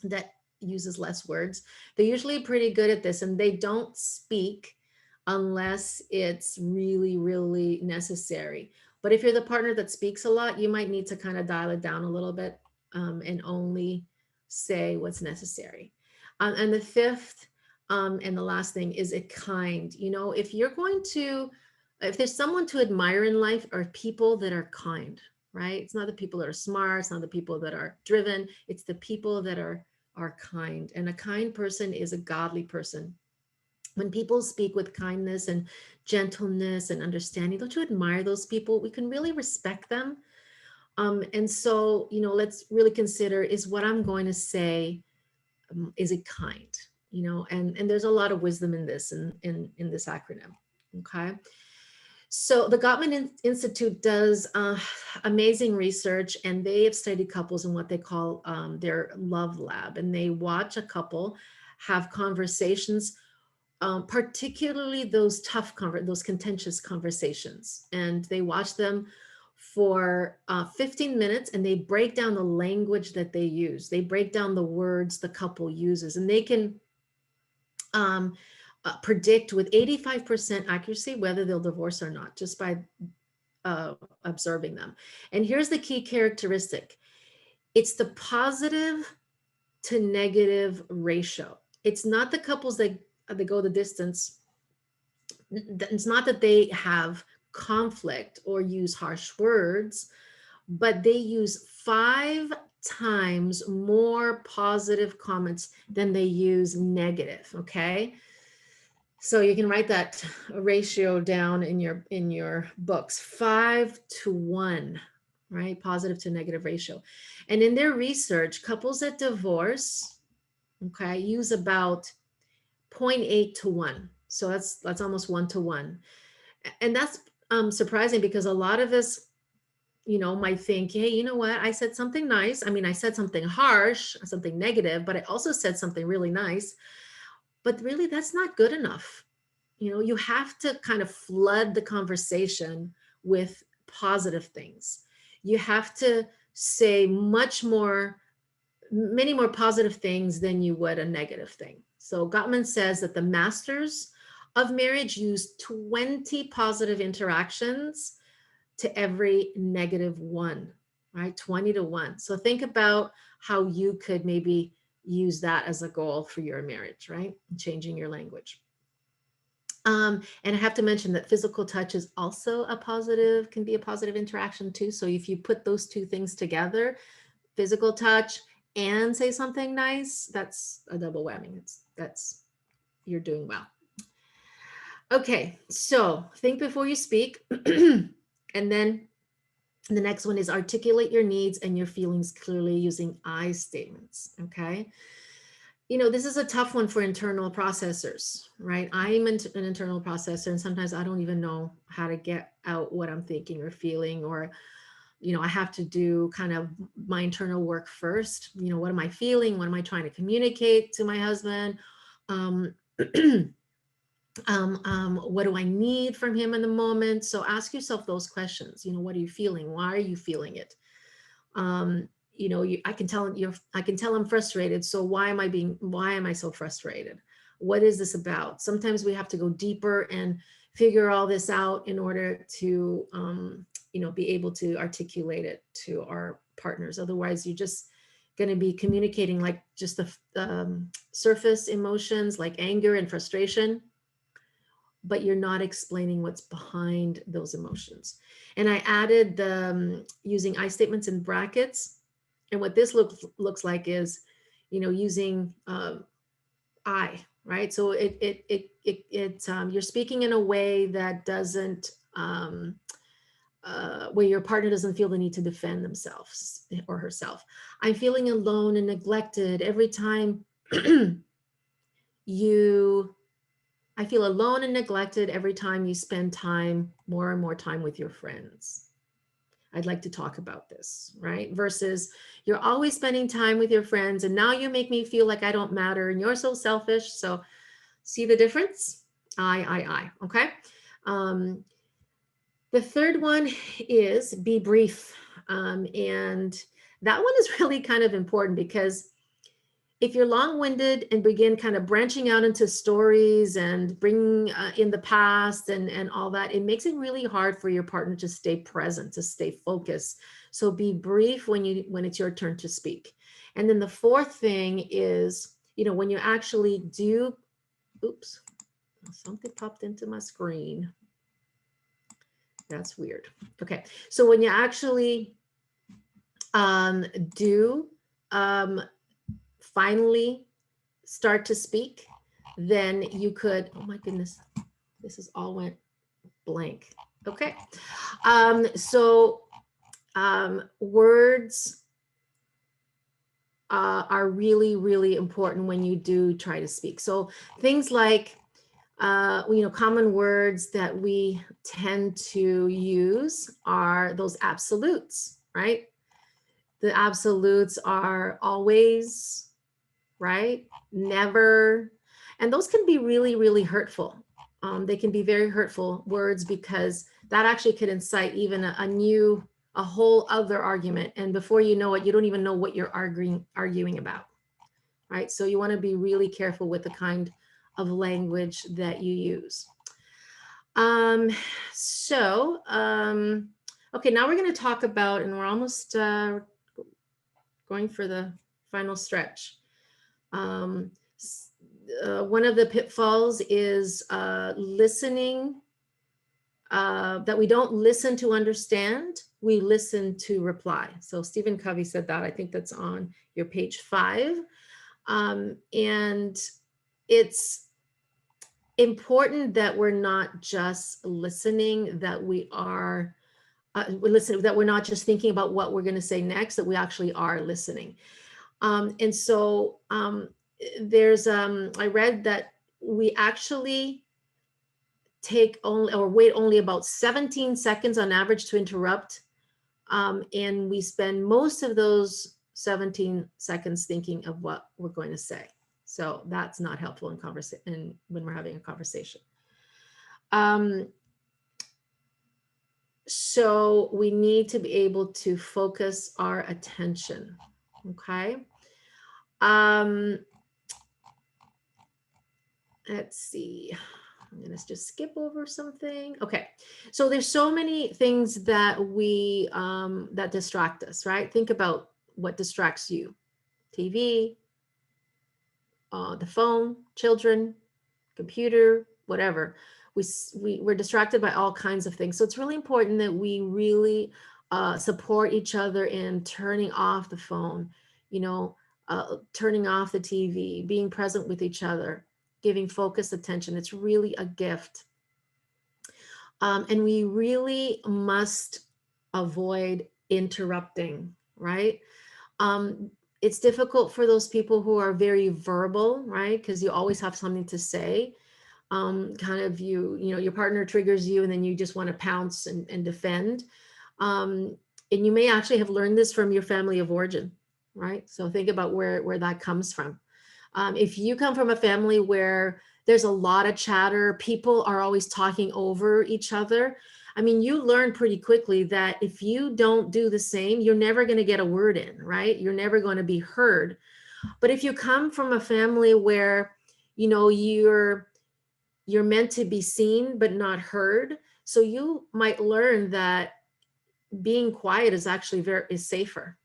that uses less words. They're usually pretty good at this, and they don't speak unless it's really, really necessary. But if you're the partner that speaks a lot, you might need to kind of dial it down a little bit, and only say what's necessary. And the fifth and the last thing, is it kind? If there's someone to admire in life, are people that are kind, right? It's not the people that are smart, it's not the people that are driven, it's the people that are kind. And a kind person is a godly person. When people speak with kindness and gentleness and understanding, don't you admire those people? We can really respect them. And so, let's really consider, is what I'm going to say, is it kind? And there's a lot of wisdom in this, in this acronym. Okay. So the Gottman Institute does amazing research, and they have studied couples in what they call their love lab. And they watch a couple have conversations particularly those those contentious conversations. And they watch them for 15 minutes and they break down the language that they use. They break down the words the couple uses, and they can predict with 85% accuracy whether they'll divorce or not, just by observing them. And here's the key characteristic. It's the positive to negative ratio. It's not the couples that go the distance. It's not that they have conflict or use harsh words, but they use 5 times more positive comments than they use negative. Okay. So you can write that ratio down in your books, 5-1, right? Positive to negative ratio. And in their research, couples that divorce, okay, use about 0.8-1. So that's almost 1-1. And that's surprising, because a lot of us, might think, hey, you know what? I said something nice. I mean, I said something harsh, something negative, but I also said something really nice. But really, that's not good enough. You have to kind of flood the conversation with positive things. You have to say many more positive things than you would a negative thing. So Gottman says that the masters of marriage use 20 positive interactions to every negative one, right? 20-1. So think about how you could maybe use that as a goal for your marriage, right? Changing your language. And I have to mention that physical touch is also can be a positive interaction too. So if you put those two things together, physical touch and say something nice, that's a double whammy. You're doing well. Okay, so think before you speak. And then the next one is articulate your needs and your feelings clearly using I statements, okay? This is a tough one for internal processors, right? I'm an internal processor, and sometimes I don't even know how to get out what I'm thinking or feeling, or, I have to do kind of my internal work first. What am I feeling? What am I trying to communicate to my husband? What do I need from him in the moment? So ask yourself those questions. What are you feeling? Why are you feeling it? I can tell I'm frustrated. So why am I so frustrated? What is this about? Sometimes we have to go deeper and figure all this out in order to, be able to articulate it to our partners. Otherwise, you're just going to be communicating like just the surface emotions like anger and frustration, but you're not explaining what's behind those emotions. And I added the using I statements in brackets. And what this looks like is, using I, right? So you're speaking in a way that doesn't, where your partner doesn't feel the need to defend themselves or herself. I'm feeling alone and neglected every time I feel alone and neglected every time you spend more and more time with your friends. I'd like to talk about this, right? Versus you're always spending time with your friends and now you make me feel like I don't matter and you're so selfish. So see the difference? I, okay? The third one is be brief. And that one is really kind of important, because if you're long-winded and begin kind of branching out into stories and bring in the past and all that, it makes it really hard for your partner to stay present, to stay focused. So be brief when it's your turn to speak. And then the fourth thing is, when you actually do, oops, something popped into my screen. That's weird. Okay, so when you actually do finally start to speak, then you could, oh my goodness, this is all went blank. Okay. Words are really, really important when you do try to speak. So things like, common words that we tend to use are those absolutes, right? The absolutes are always, right? Never. And those can be really, really hurtful. They can be very hurtful words because that actually could incite even a whole other argument. And before you know it, you don't even know what you're arguing about, right? So you want to be really careful with the kind of language that you use. Okay, now we're going to talk about, and we're almost going for the final stretch. One of the pitfalls is listening, that we don't listen to understand, we listen to reply. So Stephen Covey said that. I think that's on your page 5. And it's important that we're not just listening, that we are that we're not just thinking about what we're going to say next, that we actually are listening. And so there's I read that we actually take only or wait only about 17 seconds on average to interrupt, and we spend most of those 17 seconds thinking of what we're going to say. So that's not helpful in conversation when we're having a conversation. So we need to be able to focus our attention. Okay. Let's see. I'm going to just skip over something. Okay. So there's so many things that we that distract us, right? Think about what distracts you. TV, the phone, children, computer, whatever. We're distracted by all kinds of things. So it's really important that we really support each other in turning off the phone, turning off the TV, being present with each other, giving focused attention. It's really a gift. And we really must avoid interrupting, right? It's difficult for those people who are very verbal, right? Because you always have something to say. Kind of your partner triggers you and then you just want to pounce and defend. And you may actually have learned this from your family of origin, right? So think about where that comes from. If you come from a family where there's a lot of chatter, people are always talking over each other. I mean, you learn pretty quickly that if you don't do the same, you're never going to get a word in, right? You're never going to be heard. But if you come from a family where, you're meant to be seen but not heard, so you might learn that being quiet is actually is safer,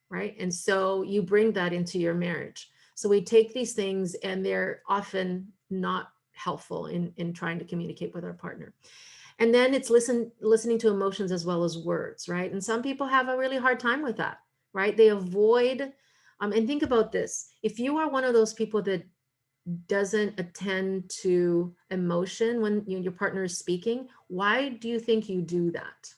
right? And so you bring that into your marriage. So we take these things and they're often not helpful in trying to communicate with our partner. And then it's listening to emotions as well as words, right? And some people have a really hard time with that, right? They avoid, and think about this. If you are one of those people that doesn't attend to emotion when your partner is speaking, why do you think you do that?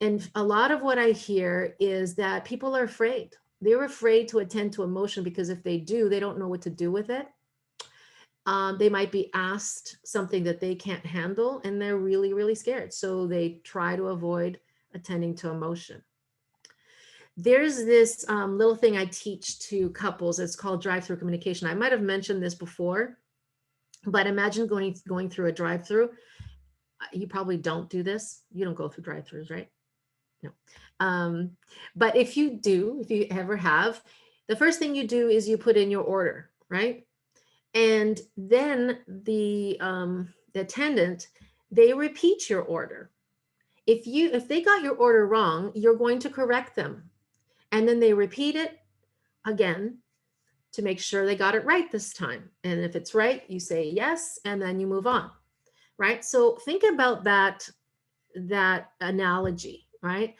And a lot of what I hear is that people are afraid. They're afraid to attend to emotion because if they do, they don't know what to do with it. They might be asked something that they can't handle and they're really, really scared. So they try to avoid attending to emotion. There's this little thing I teach to couples. It's called drive-through communication. I might have mentioned this before, but imagine going through a drive-through. You probably don't do this. You don't go through drive-throughs, right? No. But if you ever have, the first thing you do is you put in your order, right? And then the attendant, they repeat your order. If they got your order wrong, you're going to correct them. And then they repeat it again to make sure they got it right this time. And if it's right, you say yes, and then you move on, right? So think about that analogy, right?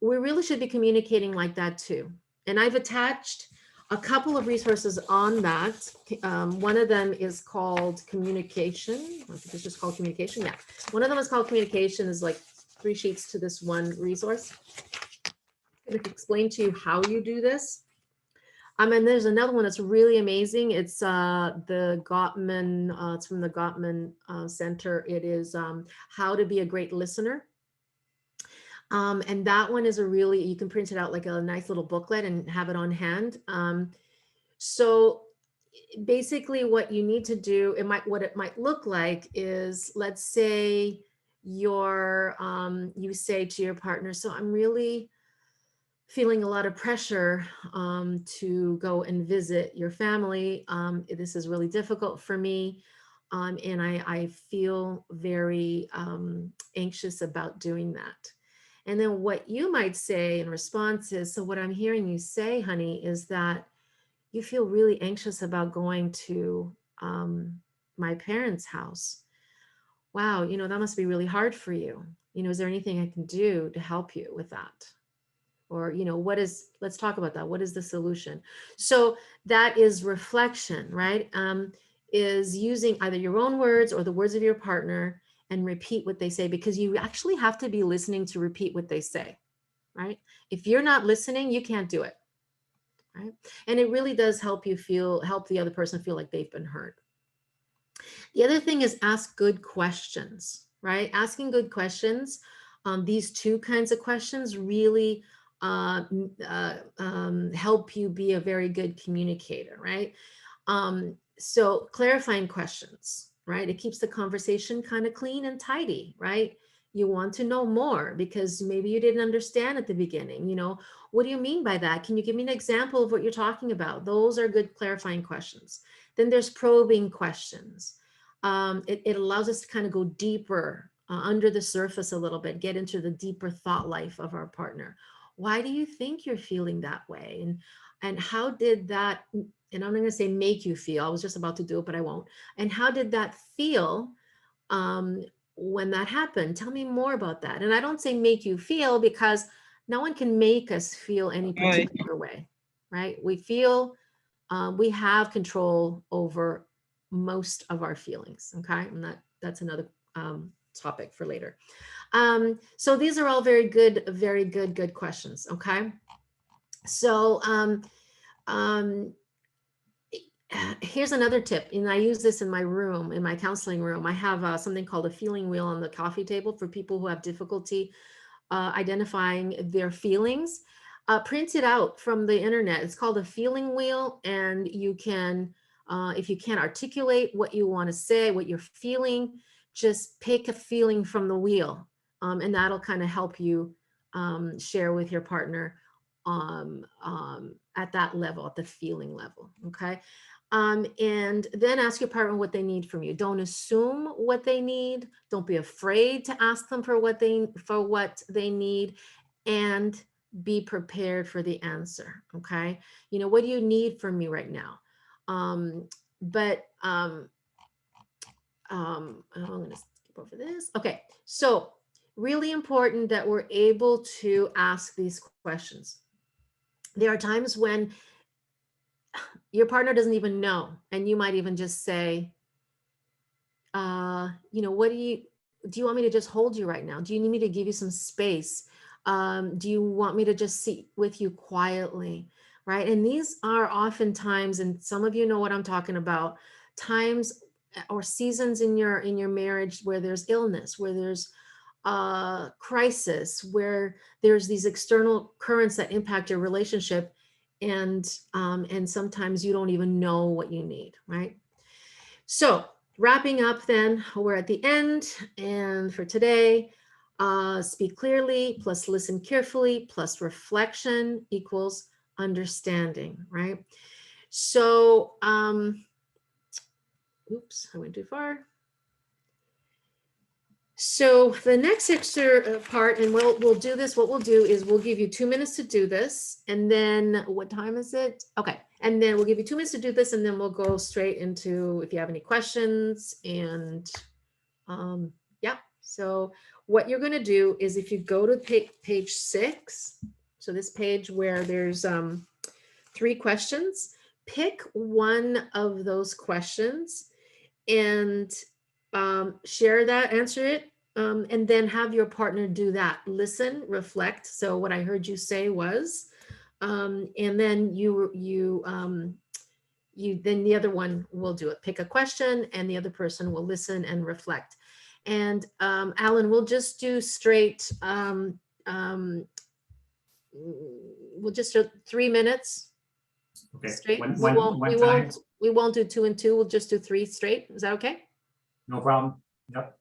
We really should be communicating like that too. And I've attached a couple of resources on that. One of them is called communication. I think it's just called communication. Yeah. One of them is called communication, is like 3 sheets to this one resource. I'm going to explain to you how you do this. And there's another one that's really amazing. It's the Gottman, it's from the Gottman Center. It is How to Be a Great Listener. And that one is you can print it out like a nice little booklet and have it on hand. So basically what you need to do, what it might look like is, let's say you say to your partner, so I'm really feeling a lot of pressure to go and visit your family. This is really difficult for me. And I feel very anxious about doing that. And then what you might say in response is, so what I'm hearing you say, honey, is that you feel really anxious about going to my parents' house. Wow, that must be really hard for you. Is there anything I can do to help you with that? Or, let's talk about that. What is the solution? So that is reflection, right? Is using either your own words or the words of your partner and repeat what they say, because you actually have to be listening to repeat what they say, right? If you're not listening, you can't do it, right? And it really does help the other person feel like they've been heard. The other thing is ask good questions, right? Asking good questions. These two kinds of questions really help you be a very good communicator, right? So clarifying questions, right? It keeps the conversation kind of clean and tidy, right? You want to know more because maybe you didn't understand at the beginning. What do you mean by that? Can you give me an example of what you're talking about? Those are good clarifying questions. Then there's probing questions. It allows us to kind of go deeper under the surface a little bit, get into the deeper thought life of our partner. Why do you think you're feeling that way? And how did that, and I'm not going to say make you feel, I was just about to do it, but I won't. And how did that feel when that happened? Tell me more about that. And I don't say make you feel, because no one can make us feel any particular way, right? We have control over most of our feelings. Okay. And that's another topic for later. So these are all very good questions. Okay. So here's another tip, and I use this in my room, in my counseling room. I have something called a feeling wheel on the coffee table for people who have difficulty identifying their feelings. Print it out from the internet. It's called a feeling wheel, and you can, if you can't articulate what you want to say, what you're feeling, just pick a feeling from the wheel, and that'll kind of help you share with your partner at that level, at the feeling level. Okay. And then ask your partner what they need from you. Don't assume what they need. Don't be afraid to ask them for what they need, and be prepared for the answer. Okay. What do you need from me right now? I'm going to skip over this. Okay. So really important that we're able to ask these questions. There are times when your partner doesn't even know, and you might even just say, what do you want me to just hold you right now? Do you need me to give you some space? Do you want me to just sit with you quietly? Right. And these are oftentimes, and some of you know what I'm talking about, times or seasons in your marriage where there's illness, where there's crisis, where there's these external currents that impact your relationship, and sometimes you don't even know what you need, right? So wrapping up, then we're at the end, and for today, speak clearly plus listen carefully plus reflection equals understanding, right? So oops, I went too far. So the next extra part, and we'll do this, what we'll do is we'll give you 2 minutes to do this, and then what time is it? Okay, and then we'll give you 2 minutes to do this, and then we'll go straight into if you have any questions. And yeah, so what you're going to do is, if you go to page 6, so this page where there's 3 questions, pick one of those questions and share that, answer it, and then have your partner do that. Listen, reflect. So what I heard you say was, and then then the other one will do it. Pick a question, and the other person will listen and reflect. And Alan, we'll just do straight. We'll just do 3 minutes. Okay. Straight. One, We one, won't, one we time. won't, we won't do 2 and 2. We'll just do 3 straight. Is that okay? No problem. Yep.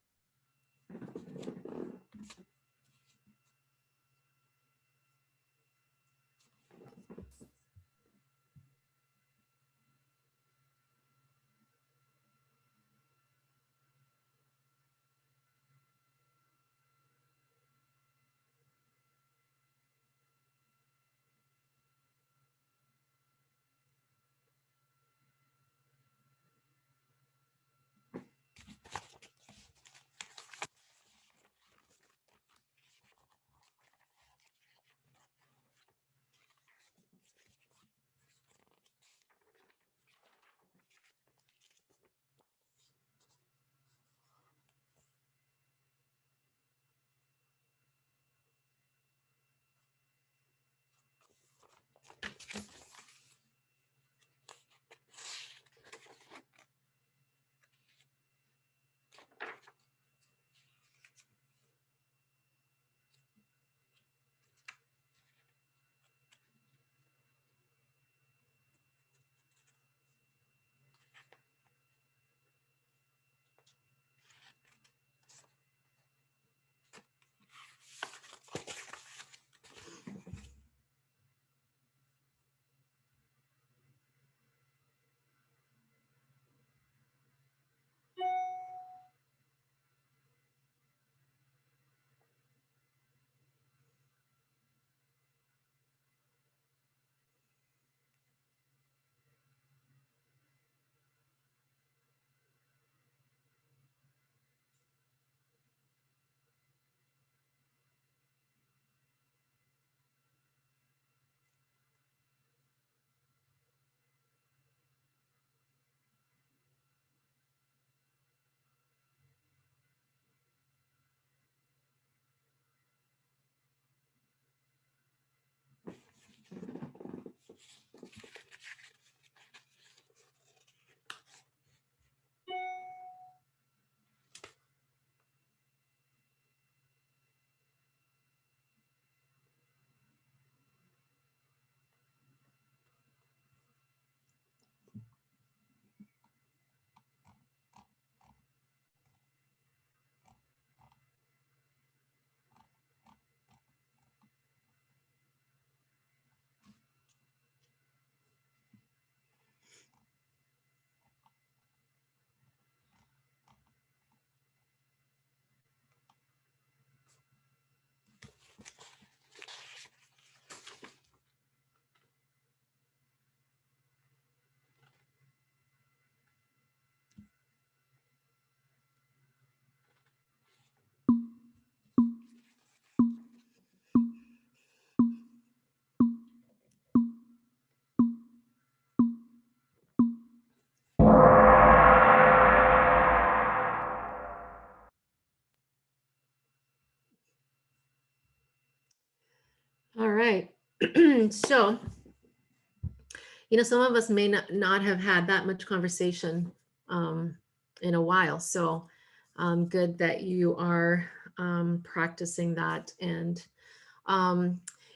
All right. So, some of us may not have had that much conversation in a while. So good that you are practicing that. And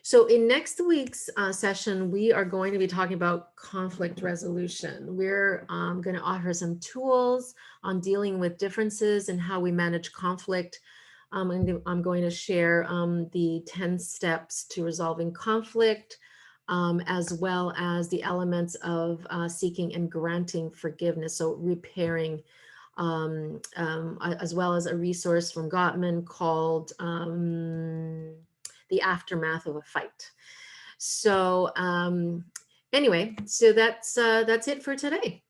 so in next week's session, we are going to be talking about conflict resolution. We're going to offer some tools on dealing with differences and how we manage conflict. I'm going to share the 10 steps to resolving conflict, as well as the elements of seeking and granting forgiveness, so repairing, as well as a resource from Gottman called The Aftermath of a Fight. So anyway, so that's it for today.